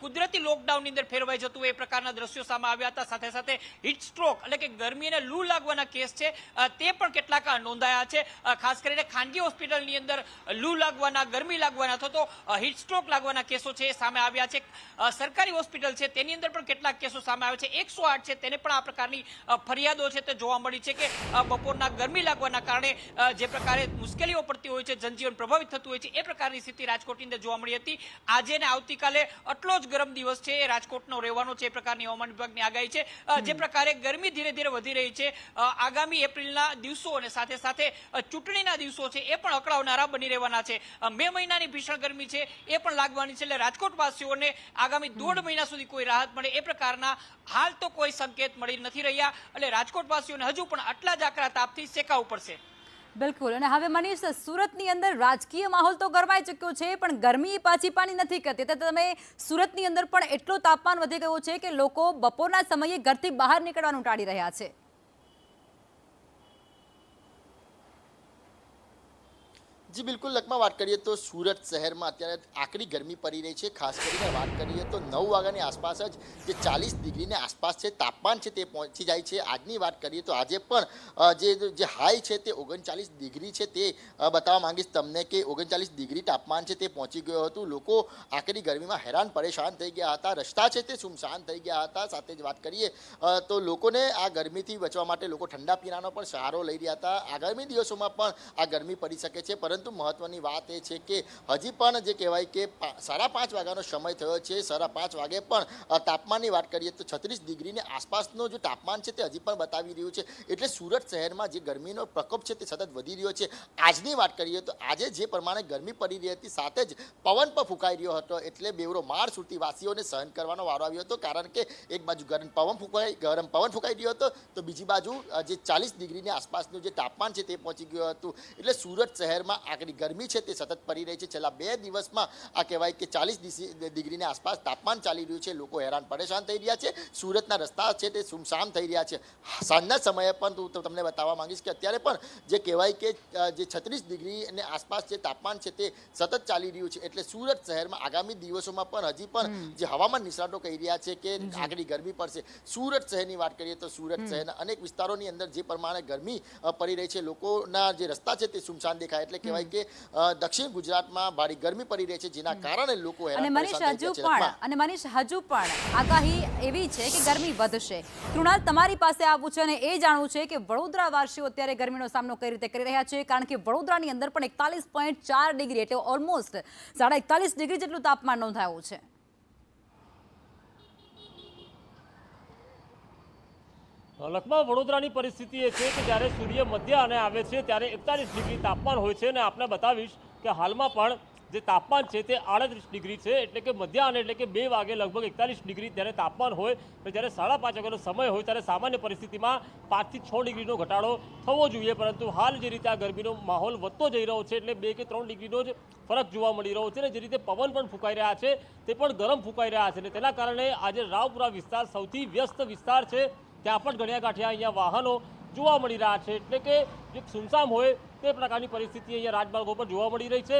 કુદરતી લોકડાઉનની અંદર ફેરવાઈ જતું એ પ્રકારના દ્રશ્યો સામે આવ્યા હતા। સાથે સાથે હીટ સ્ટ્રોક એટલે કે ગરમી અને લૂ લાગવાના કેસ છે તે પણ કેટલાક નોંધાયા છે। ખાસ કરીને ખાનગી હોસ્પિટલની અંદર લૂ લાગવાના, ગરમી લાગવાના અથવા તો હીટ સ્ટ્રોક લાગવાના કેસો છે એ સામે આવ્યા છે। સરકારી હોસ્પિટલ છે તેની અંદર પણ કેટલાક કેસો સામે આવ્યા છે। 108 છે તેને પણ આ પ્રકારની ફરિયાદો છે તે જોવા મળી છે કે બપોરના ગરમી લાગવાના કારણે જે પ્રકાર મુશ્કેલીઓ પડતી હોય છે, જનજીવન પ્રભાવિત થતું હોય છે, એ પ્રકારની સ્થિતિ રાજકોટની અંદર જોવા મળી હતી। આજે ને આવતીકાલે આટલો જ ગરમ દિવસ છે એ રાજકોટનો રહેવાનો છે એ પ્રકારની હવામાન વિભાગની આગાહી છે। જે પ્રકારે ગરમી ધીરે ધીરે વધી રહી છે, આગામી એપ્રિલના દિવસો અને સાથે સાથે ચૂંટણીના દિવસો છે એ પણ અકળાવનારા બની રહેવાના છે। મે મહિનાની ભીષણ ગરમી છે એ પણ લાગવાની છે, એટલે રાજકોટવાસીઓને આગામી 1.5 મહિના સુધી કોઈ રાહત મળે એ પ્રકારના હાલ તો કોઈ સંકેત મળી નથી રહ્યા, એટલે રાજકોટવાસીઓને હજુ પણ આટલા જ આકરા તાપથી શેકાવવું પડશે। બિલકુલ. અને હવે મનીષ, સુરતની અંદર રાજકીય માહોલ તો ગરમાઈ ચૂક્યો છે, પણ ગરમી પાછી પાણી નથી કરતી. તો તમે સુરતની અંદર પણ એટલો તાપમાન વધી ગયો છે કે લોકો બપોરના સમયે ઘરથી બહાર નીકળવાનું ટાળી રહ્યા છે. જી બિલકુલ, લખમાં વાત કરીએ તો સુરત શહેરમાં અત્યારે આકરી ગરમી પડી રહી છે. ખાસ કરીને વાત કરીએ તો 9 વાગ્યાની આસપાસ જ જે 40 ડિગ્રીની આસપાસ છે તાપમાન છે તે પહોંચી જાય છે. આજની વાત કરીએ તો આજે પણ જે હાઈ છે તે 39 ડિગ્રી છે. તે બતાવવા માંગીશ તમને કે 39 ડિગ્રી તાપમાન છે તે પહોંચી ગયું હતું. લોકો આકરી ગરમીમાં હેરાન પરેશાન થઈ ગયા હતા. રસ્તા છે તે સુમસાન થઈ ગયા હતા. સાથે જ વાત કરીએ તો લોકોને આ ગરમીથી બચવા માટે લોકો ઠંડા પીણાનો પણ સહારો લઈ રહ્યા હતા. આગામી દિવસોમાં પણ આ ગરમી પડી શકે છે, પરંતુ મહત્વની વાત એ છે કે હજી પણ જે કહેવાય કે 5:30 વાગ્યાનો સમય થયો છે. 5:30 વાગે પણ તાપમાનની વાત કરીએ તો 36 ડિગ્રીની આસપાસનું જે તાપમાન છે તે હજી પણ બતાવી રહ્યું છે. એટલે સુરત શહેરમાં જે ગરમીનો પ્રકોપ છે તે સતત વધી રહ્યો છે. આજની વાત કરીએ તો આજે જે પ્રમાણે ગરમી પડી રહી હતી, સાથે જ પવન પણ ફૂંકાઈ રહ્યો હતો. એટલે બેવડો માર સુરતી વાસીઓને સહન કરવાનો વારો આવ્યો હતો, કારણ કે એક બાજુ ગરમ પવન ફૂંકાઈ રહ્યો હતો, તો બીજી બાજુ જે 40 ડિગ્રીની આસપાસનું જે તાપમાન છે તે પહોંચી ગયું હતું. એટલે સુરત શહેરમાં આકરી ગરમી છે તે સતત પડી રહી છે. છેલ્લા 2 દિવસમાં આ કહેવાય કે 40 ડિગ્રીની આસપાસ તાપમાન ચાલી રહ્યું છે. લોકો હેરાન પરેશાન થઈ રહ્યા છે. સુરતના રસ્તા છે તે સુમસામ થઈ રહ્યા છે. સાંજના સમયે પણ તમને બતાવવા માંગીશ કે અત્યારે પણ જે કહેવાય કે જે 36 ડિગ્રીની આસપાસ જે તાપમાન છે તે સતત ચાલી રહ્યું છે. એટલે સુરત શહેરમાં આગામી દિવસોમાં પણ હજી પણ જે હવામાન નિષ્ણાતો કહી રહ્યા છે કે આકરી ગરમી પડશે. સુરત શહેરની વાત કરીએ તો સુરત શહેરના અનેક વિસ્તારોની અંદર જે પ્રમાણે ગરમી પડી રહી છે, લોકોના જે રસ્તા છે તે સુમસાન દેખાય. એટલે કહેવાય કે દક્ષિણ ગુજરાતમાં ભારે ગરમી પડી રહી છે, જેના કારણે લોકો અને મનીષ હજુ પણ આગાહી એવી છે કે ગરમી વધશે. કૃણાલ, તમારી પાસે આવવું છે અને એ જાણવું છે કે વડોદરા વાસીઓ અત્યારે ગરમીનો સામનો કઈ રીતે કરી રહ્યા છે, કારણ કે વડોદરાની અંદર પણ 41.4 ડિગ્રી એટલે ઓલમોસ્ટ 41.5 ડિગ્રી જેટલું તાપમાન નોંધાયું છે. લખમાં વડોદરાની પરિસ્થિતિ એ છે કે જ્યારે સૂર્ય મધ્યાહને આવે છે ત્યારે 41 ડિગ્રી તાપમાન હોય છે. અને આપને બતાવીશ કે હાલમાં પણ જે તાપમાન છે તે 38 ડિગ્રી છે. એટલે કે મધ્યાહન એટલે કે 2 વાગે લગભગ 41 ડિગ્રી જ્યારે તાપમાન હોય, તો જ્યારે 5:30 વાગ્યાનો સમય હોય ત્યારે સામાન્ય પરિસ્થિતિમાં 5 થી 6 ડિગ્રીનો ઘટાડો થવો જોઈએ. પરંતુ હાલ જે રીતે આ ગરમીનો માહોલ વધતો જઈ રહ્યો છે, એટલે 2 કે 3 ડિગ્રીનો જ ફરક જોવા મળી રહ્યો છે. અને જે રીતે પવન પણ ફૂંકાઈ રહ્યા છે તે પણ ગરમ ફૂંકાઈ રહ્યા છે. અને તેના કારણે આજે રાવપુરા વિસ્તાર સૌથી વ્યસ્ત વિસ્તાર છે. ત્યાં પણ ગણ્યા ગાંઠિયા અહીંયા વાહનો જોવા મળી રહ્યા છે. એટલે કે જે સુમસામ હોય તે પ્રકારની પરિસ્થિતિ અહીંયા રાજમાર્ગો પર જોવા મળી રહી છે.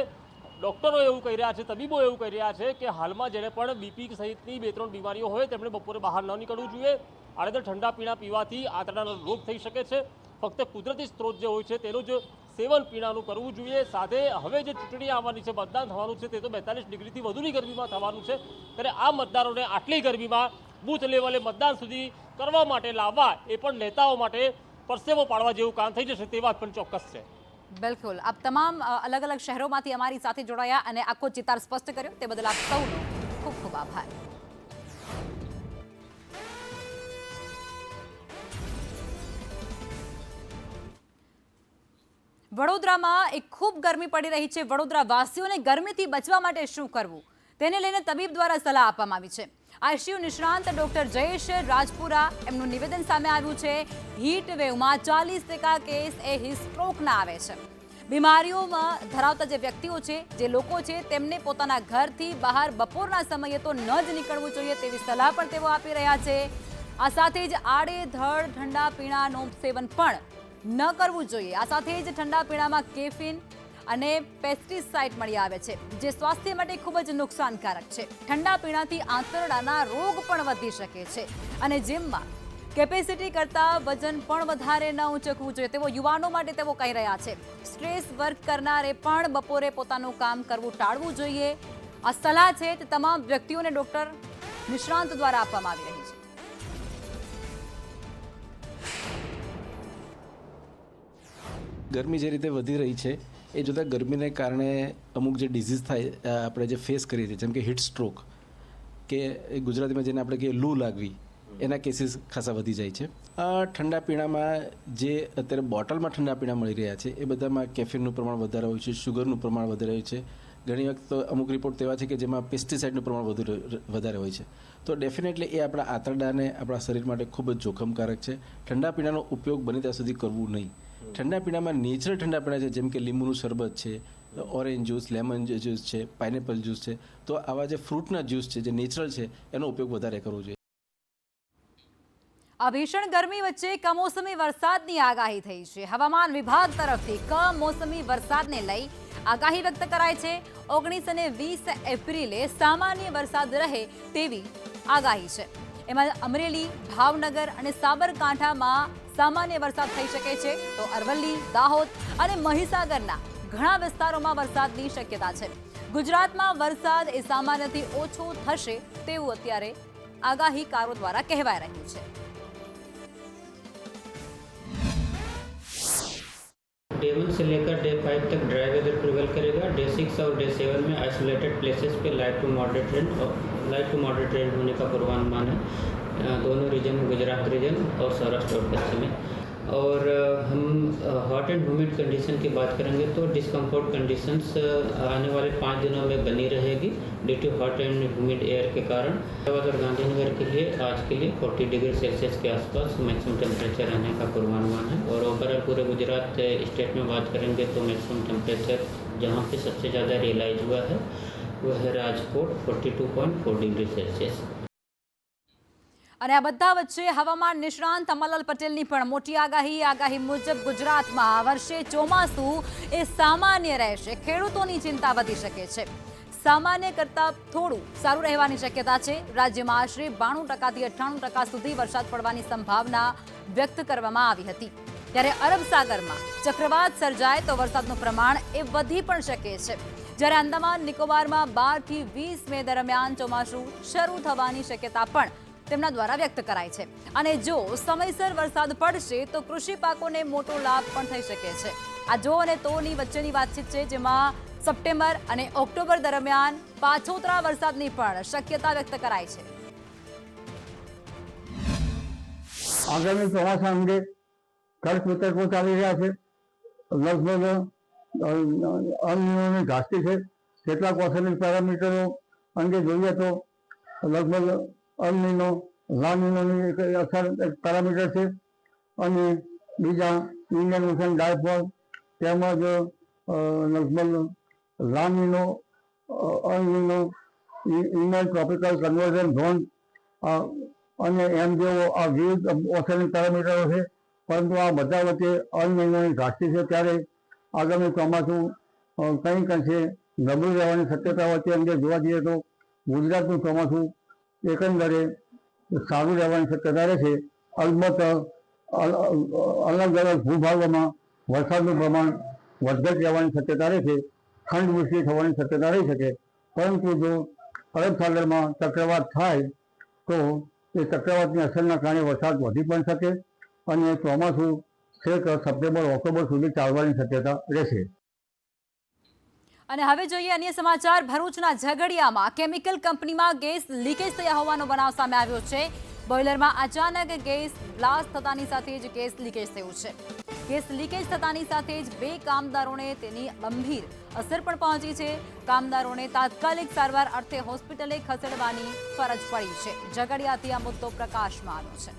ડૉક્ટરો એવું કહી રહ્યા છે, તબીબો એવું કહી રહ્યા છે કે હાલમાં જેને પણ બીપી સહિતની 2-3 બીમારીઓ હોય તેમણે બપોરે બહાર ન નીકળવું જોઈએ. આડેધડ ઠંડા પીણા પીવાથી આંતરડાનો રોગ થઈ શકે છે. ફક્ત કુદરતી સ્ત્રોત જે હોય છે તેનું જ સેવન પીણાનું કરવું જોઈએ. સાથે હવે જે ચૂંટણી આવવાની છે, મતદાન થવાનું છે, તે તો 42 ડિગ્રીથી વધુની ગરમીમાં થવાનું છે. ત્યારે આ મતદારોને આટલી ગરમીમાં બૂથ લેવલે મતદાન સુધી કરવા માટે લાવવા એ પણ નેતાઓ માટે પરસેવો પાડવા જેવું કામ થઈ જશે તે વાત પણ ચોક્કસ છે. બિલકુલ. આપ તમામ અલગ અલગ શહેરોમાંથી અમારી સાથે જોડાયા અને આખો ચિતાર સ્પષ્ટ કર્યો તે બદલ આપ સૌનો ખૂબ ખૂબ આભાર. વડોદરામાં એક ખૂબ ગરમી પડી રહી છે. વડોદરા વાસીઓને ગરમીથી બચવા માટે શું કરવું તેને લઈને તબીબ દ્વારા સલાહ આપવામાં આવી છે. આઈસીયુ નિષ્ણાંત ડોક્ટર જયેશ રાજપુરા એમનું નિવેદન સામે આવ્યું છે. હીટ વેવમાં 40% કેસ એ હિસ્ટ્રોકના આવે છે. બીમારીઓમાં ધરાવતા જે વ્યક્તિઓ છે, જે લોકો છે, તેમને પોતાના ઘરથી બહાર બપોરના સમયે તો ન જ નીકળવું જોઈએ તેવી સલાહ પણ તેઓ આપી રહ્યા છે. આ સાથે જ આડેધડ ઠંડા પીણાનું સેવન પણ ન કરવું જોઈએ. આ સાથે જ ઠંડા પીણામાં કેફીન અને પેસ્ટિસાઇડ મળી આવે છે, જે સ્વાસ્થ્ય માટે ખૂબ જ નુકસાનકારક છે. ઠંડા પીણાથી આંતરડાના રોગ પણ વધી શકે છે. અને જીમમાં કેપેસિટી કરતાં વજન પણ વધારે ન ઊંચકવું જોઈએ તેવો યુવાનો માટે તેઓ કહી રહ્યા છે. સ્ટ્રેસ વર્ક કરનારે પણ બપોરે પોતાનું કામ કરવું ટાળવું જોઈએ. આ સલાહ છે તે તમામ વ્યક્તિઓને ડોક્ટર નિષ્ણાંત દ્વારા આપવામાં આવી રહી છે. ગરમી જે રીતે વધી રહી છે એ જોતાં ગરમીને કારણે અમુક જે ડિઝીઝ થાય આપણે જે ફેસ કરીએ છીએ, જેમ કે હીટ સ્ટ્રોક કે ગુજરાતીમાં જેને આપણે કહીએ લૂ લાગવી, એના કેસીસ ખાસા વધી જાય છે. ઠંડા પીણામાં જે અત્યારે બોટલમાં ઠંડા પીણા મળી રહ્યા છે એ બધામાં કેફીનનું પ્રમાણ વધારે હોય છે, શુગરનું પ્રમાણ વધારે હોય છે. ઘણી વખત તો અમુક રિપોર્ટ એવા છે કે જેમાં પેસ્ટિસાઇડનું પ્રમાણ વધારે હોય છે. તો ડેફિનેટલી એ આપણા આંતરડાને આપણા શરીર માટે ખૂબ જ જોખમકારક છે. ઠંડા પીણાનો ઉપયોગ બને ત્યાં સુધી કરવું નહીં. ઠંડા પીણામાં નેચરલ ઠંડા પીણા છે, જેમ કે લીંબુનું શરબત છે, ઓરેન્જ જ્યુસ, લેમન જ્યુસ છે, પાઇનેપલ જ્યુસ છે, તો આવા જે ફ્રૂટના જ્યુસ છે જે નેચરલ છે એનો ઉપયોગ વધારે કરવો જોઈએ. આ ભીષણ ગરમી વચ્ચે કમોસમી વરસાદની આગાહી થઈ છે. હવામાન વિભાગ તરફથી કમોસમી વરસાદને લઈ આગાહી વ્યક્ત કરાઈ છે. 19 અને 20 એપ્રિલે સામાન્ય વરસાદ રહે તેવી આગાહી છે. એમાં અમરેલી, ભાવનગર અને સાબરકાંઠામાં સામાન્ય વરસાદ થઈ શકે છે, તો અરવલ્લી, દાહોદ અને મહીસાગરના ઘણા વિસ્તારોમાં વરસાદની શક્યતા છે. ગુજરાતમાં વરસાદ એ સામાન્યથી ઓછો થશે તેવું અત્યારે આગાહીકારો દ્વારા કહેવાય રહ્યું છે. डे 1 से लेकर डे 5 तक ड्राई वेदर प्रिवेल करेगा. डे 6 और डे 7 में आइसोलेटेड प्लेसेस पे लाइट टू मॉडरेट रेन होने का पूर्वानुमान है. दोनों रीजन में, गुजरात रीजन और सौराष्ट्र और पश्चिमी. और हम हॉट एंड ह्यूमिड कंडीशन की बात करेंगे तो डिस्कम्फर्ट कंडीशंस आने वाले 5 दिनों में बनी रहेगी due to hot and humid air के कारण. और गांधीनगर के लिए आज के लिए 40 डिग्री सेल्सियस के आसपास मैक्सिमम टेम्परेचर रहने का पूर्वानुमान है. और ओवरऑल पूरे गुजरात स्टेट में बात करेंगे तो मैक्सिमम टेम्परेचर जहाँ पे सबसे ज़्यादा रियलाइज हुआ है वो है राजकोट 42.4 डिग्री सेल्सियस. અને આ બધા વચ્ચે હવામાન નિષ્ણાંત અમરલાલ પટેલની પણ મોટી આગાહી મુજબ ગુજરાતમાં આ વર્ષે ચોમાસું એ સામાન્ય રહેશે. ખેડૂતોની ચિંતા વધી શકે છે. સામાન્ય કરતાં થોડું સારું રહેવાની શક્યતા છે. રાજ્યમાં આશરે 92% થી 98% સુધી વરસાદ પડવાની સંભાવના વ્યક્ત કરવામાં આવી હતી. ત્યારે અરબ સાગરમાં ચક્રવાત સર્જાય તો વરસાદનું પ્રમાણ એ વધી પણ શકે છે. જ્યારે અંદમાન નિકોબારમાં 12 થી 20 મે દરમિયાન ચોમાસું શરૂ થવાની શક્યતા પણ તેમના દ્વારા વ્યક્ત કરાય છે. અને જો સમયસર વરસાદ પડશે તો કૃષિ પાકોને મોટો લાભ પણ થઈ શકે છે. આ જો અને તોની વચ્ચેની વાતચીત છે, જેમાં સપ્ટેમ્બર અને ઓક્ટોબર દરમિયાન પાછોતરા વરસાદની પણ શક્યતા વ્યક્ત કરાય છે. આગામી ચોમાસા અંગે કડક વિતર્કો ચાલી રહ્યા છે. લગભગ અનિયમોની ઘાસતી છે. કેટલાક ઓથેનિક પેરામીટરો અંગે જોઈએ તો લગભગ અનિનો લાનિનોની અસર એક પેરામીટર છે, અને બીજા ઇન્ડિયન ઓશન ડાયપોલ તેમજ લગભગ લાનિનો, અનિનો, ઇનર ટ્રોપિકલ કન્વર્ઝન ઝોન અને એમ જેવો આ વિવિધ ઓથેનિક પેરામીટરો છે. પરંતુ આ બધા વચ્ચે અનિયમોની ઘાસતી છે, ત્યારે આગામી ચોમાસું કંઈક અંશે નબળું રહેવાની શક્યતા વચ્ચે અંગે જોવા જઈએ તો ગુજરાતનું ચોમાસું એકંદરે સારું રહેવાની શક્યતા રહેશે. અલબત્ત અલગ અલગ ભૂભાગોમાં વરસાદનું પ્રમાણ વધઘટ રહેવાની શક્યતા રહેશે. ખંડવૃષ્ટિ થવાની શક્યતા રહી શકે. પરંતુ જો અરબ સાગરમાં ચક્રવાત થાય તો એ ચક્રવાતની અસરના કારણે વરસાદ વધી પણ શકે અને ચોમાસું છેક સપ્ટેમ્બર ઓક્ટોબર સુધી ચાલવાની શક્યતા રહેશે. અને હવે જોઈએ અન્ય સમાચાર. ભરૂચના ઝઘડિયામાં કેમિકલ કંપનીમાં ગેસ લીકેજ થયા હોવાનો બનાવ સામે આવ્યો છે. બોઇલરમાં અચાનક ગેસ બ્લાસ્ટ થતાની સાથે જ ગેસ લીકેજ થયું છે. ગેસ લીકેજ થતાની સાથે જ 2 કામદારોને તેની ગંભીર અસર પણ પહોંચી છે. કામદારોને તાત્કાલિક સારવાર અર્થે હોસ્પિટલે ખસેડવાની ફરજ પડી છે. ઝઘડિયાથી આ મુદ્દો પ્રકાશમાં આવ્યો છે.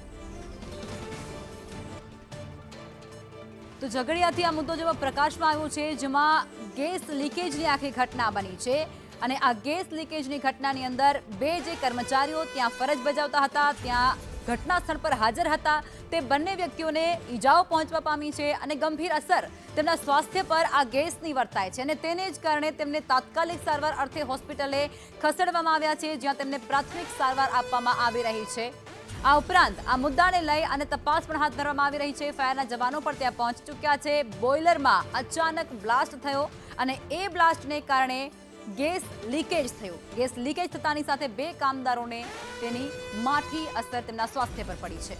તો ઝઘડિયાથી આ મુદ્દો જેમાં પ્રકાશમાં આવ્યો છે, જેમાં ગેસ લીકેજની આખી ઘટના બની છે. અને આ ગેસ લીકેજની ઘટનાની અંદર 2 જે કર્મચારીઓ ત્યાં ફરજ બજાવતા હતા, ત્યાં ઘટના સ્થળ પર હાજર હતા, તે બંને વ્યક્તિઓને ઈજાઓ પહોંચવા પામી છે અને ગંભીર અસર તેમના સ્વાસ્થ્ય પર આ ગેસની વર્તાય છે. અને તેને જ કારણે તેમને તાત્કાલિક સારવાર અર્થે હોસ્પિટલે ખસેડવામાં આવ્યા છે, જ્યાં તેમને પ્રાથમિક સારવાર આપવામાં આવી રહી છે. આ ઉપરાંત આ મુદ્દાને લઈ અને તપાસ પણ હાથ ધરવામાં આવી રહી છે. ફાયરના જવાનો પણ ત્યાં પહોંચી ચૂક્યા છે. બોઇલરમાં અચાનક બ્લાસ્ટ થયો અને એ બ્લાસ્ટને કારણે ગેસ લીકેજ થયું. ગેસ લીકેજ થતાની સાથે 2 કામદારોને તેની માઠી અસર તેમના સ્વાસ્થ્ય પર પડી છે.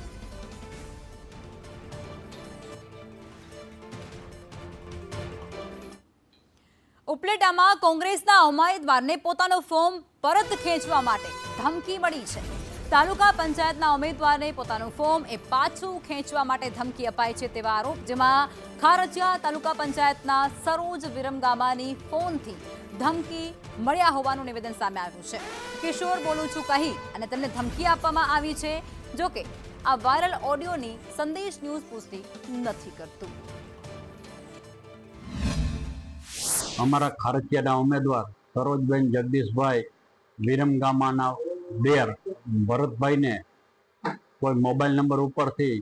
ઉપલેટામાં કોંગ્રેસના ઉમેદવારને પોતાનું ફોર્મ પરત ખેંચવા માટે ધમકી મળી છે. તાલુકા પંચાયતના ઉમેદવારને પોતાનું ફોર્મ એ પાછું ખેંચવા માટે ધમકી અપાઈ છે તેવા આરોપ, જેમાં ખારચિયા તાલુકા પંચાયતના સરોજ વિરમગામાની ફોનથી ધમકી મળ્યા હોવાનું નિવેદન સામે આવ્યું છે. કિશોર બોલું છું કહી અને તેમને ધમકી આપવામાં આવી છે. જોકે આ વાયરલ ઓડિયોની સંદેશ ન્યૂઝ પુષ્ટિ નથી કરતું. અમારા ખારચિયાના ઉમેદવાર સરોજબેન જગદીશભાઈ વિરમગામાના દેર ભરતભાઈને કોઈ મોબાઈલ નંબર ઉપરથી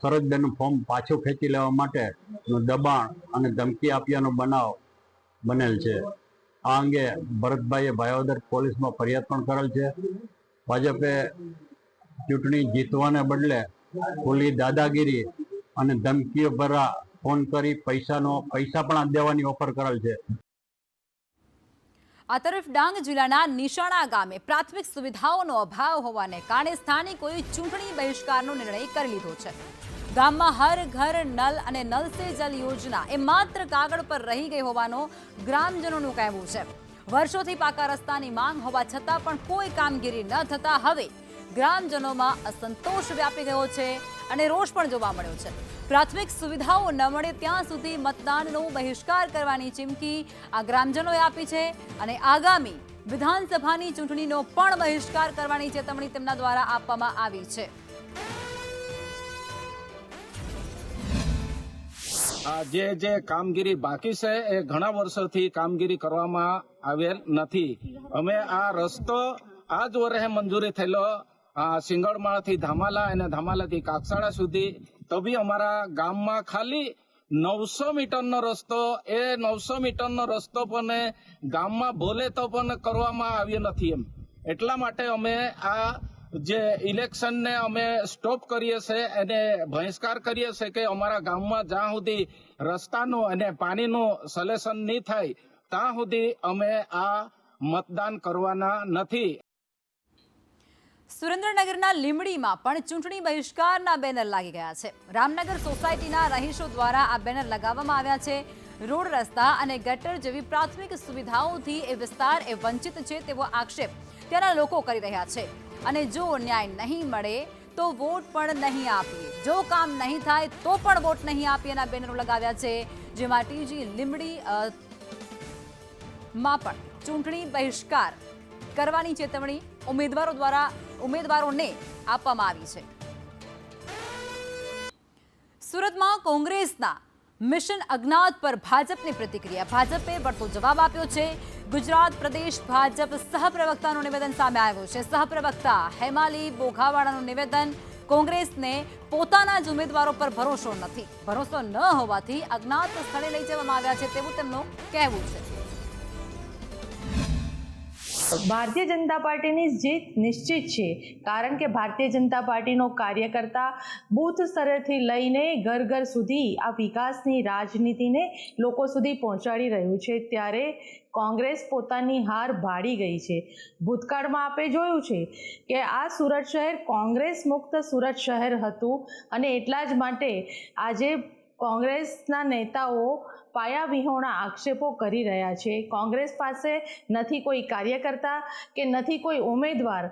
સરોજબેનનું ફોર્મ પાછું ખેંચી લેવા માટેનું દબાણ અને ધમકી આપ્યાનો બનાવ બનેલ છે. આ અંગે ભરતભાઈએ ભાયોદર પોલીસમાં ફરિયાદ પણ કરેલ છે. ભાજપે ચૂંટણી જીતવાને બદલે ખુલ્લી દાદાગીરી અને ધમકીઓ ભરા ફોન કરી પૈસા પણ દેવાની ઓફર કરેલ છે. આ તરફ ડાંગ જિલ્લાના નિશાણા ગામે પ્રાથમિક સુવિધાઓનો અભાવ હોવાને કારણે સ્થાનિકોએ ચૂંટણી બહિષ્કારનો નિર્ણય કરી લીધો છે. ગામમાં હર ઘર નલ અને નલ સે જલ યોજના એ માત્ર કાગળ પર રહી ગઈ હોવાનો ગ્રામજનોનું કહેવું છે. વર્ષોથી પાકા રસ્તાની માંગ હોવા છતાં પણ કોઈ કામગીરી ન થતા હવે ગ્રામજનોમાં અસંતોષ વ્યાપી ગયો છે અને રોષ પણ જોવા મળ્યો છે. પ્રાથમિક સુવિધાઓ ન મળે ત્યાં સુધી મતદાનનો બહિષ્કાર કરવાની ચીમકી આ ગ્રામજનોએ આપી છે અને આગામી વિધાનસભાની ચૂંટણીનો પણ બહિષ્કાર કરવાની ચેતવણી તેમના દ્વારા આપવામાં આવી છે. જે કામગીરી બાકી છે એ ઘણા વર્ષોથી કામગીરી કરવામાં આવેલ નથી. અમે આ રસ્તો આ જ વર્ષે મંજૂરી થયેલો સિંગળમાળથી ધામાલા અને ધામાલાથી કાકસાળા સુધી, તો બી અમારા ગામમાં ખાલી 900 મીટરનો રસ્તો, એ 900 મીટરનો રસ્તો પણ ગામમાં બોલે તો પણ કરવામાં આવ્યો નથી. એટલા માટે અમે આ જે ઇલેક્શનને અમે સ્ટોપ કરીએ છીએ એને બહિષ્કાર કરીએ છીએ કે અમારા ગામમાં જ્યાં સુધી રસ્તાનું અને પાણીનું સોલ્યુશન નહીં થાય ત્યાં સુધી અમે આ મતદાન કરવાના નથી. સુરેન્દ્રનગરના લીંબડીમાં પણ ચૂંટણી બહિષ્કારના બેનર લાગી ગયા છે. રામનગર સોસાયટીના રહીશો દ્વારા આ બેનર લગાવવામાં આવ્યા છે. રોડ, રસ્તા અને ગટર જેવી પ્રાથમિક સુવિધાઓથી એ વિસ્તાર વંચિત છે તેવો આક્ષેપ ત્યાંના લોકો કરી રહ્યા છે અને જો ન્યાય નહીં મળે તો વોટ પણ નહીં આપીએ, જો કામ નહીં થાય તો પણ વોટ નહીં આપીએ એના બેનરો લગાવ્યા છે. જેમાં ટીજી લીંબડી માં પણ ચૂંટણી બહિષ્કાર કરવાની ચેતવણી ઉમેદવારોને આપવામાં આવી છે. સુરતમાં કોંગ્રેસના મિશન અજ્ઞાત પર ભાજપની પ્રતિક્રિયા. ભાજપે વળતો જવાબ આપ્યો છે. ગુજરાત પ્રદેશ ભાજપ સહપ્રવક્તાનું નિવેદન સામે આવ્યું છે. સહપ્રવક્તા હેમાલી બોઘાવાળાનું નિવેદન, કોંગ્રેસને પોતાના જ ઉમેદવારો પર ભરોસો નથી, ભરોસો ન હોવાથી અજ્ઞાત સ્થળે લઈ જવામાં આવ્યા છે તેવું તેમનું કહેવું છે. ભારતીય જનતા પાર્ટીની જીત નિશ્ચિત છે, કારણ કે ભારતીય જનતા પાર્ટીનો કાર્યકર્તા બૂથ સ્તરેથી લઈને ઘર ઘર સુધી આ વિકાસની રાજનીતિને લોકો સુધી પહોંચાડી રહ્યું છે. ત્યારે કોંગ્રેસ પોતાની હાર ભાળી ગઈ છે. ભૂતકાળમાં આપણે જોયું છે કે આ સુરત શહેર કોંગ્રેસ મુક્ત સુરત શહેર હતું અને એટલા જ માટે આજે કોંગ્રેસના નેતાઓ પાયાવિહોણા આક્ષેપો કરી રહ્યા છે. કોંગ્રેસ પાસે નથી કોઈ કાર્યકર્તા કે નથી કોઈ ઉમેદવાર.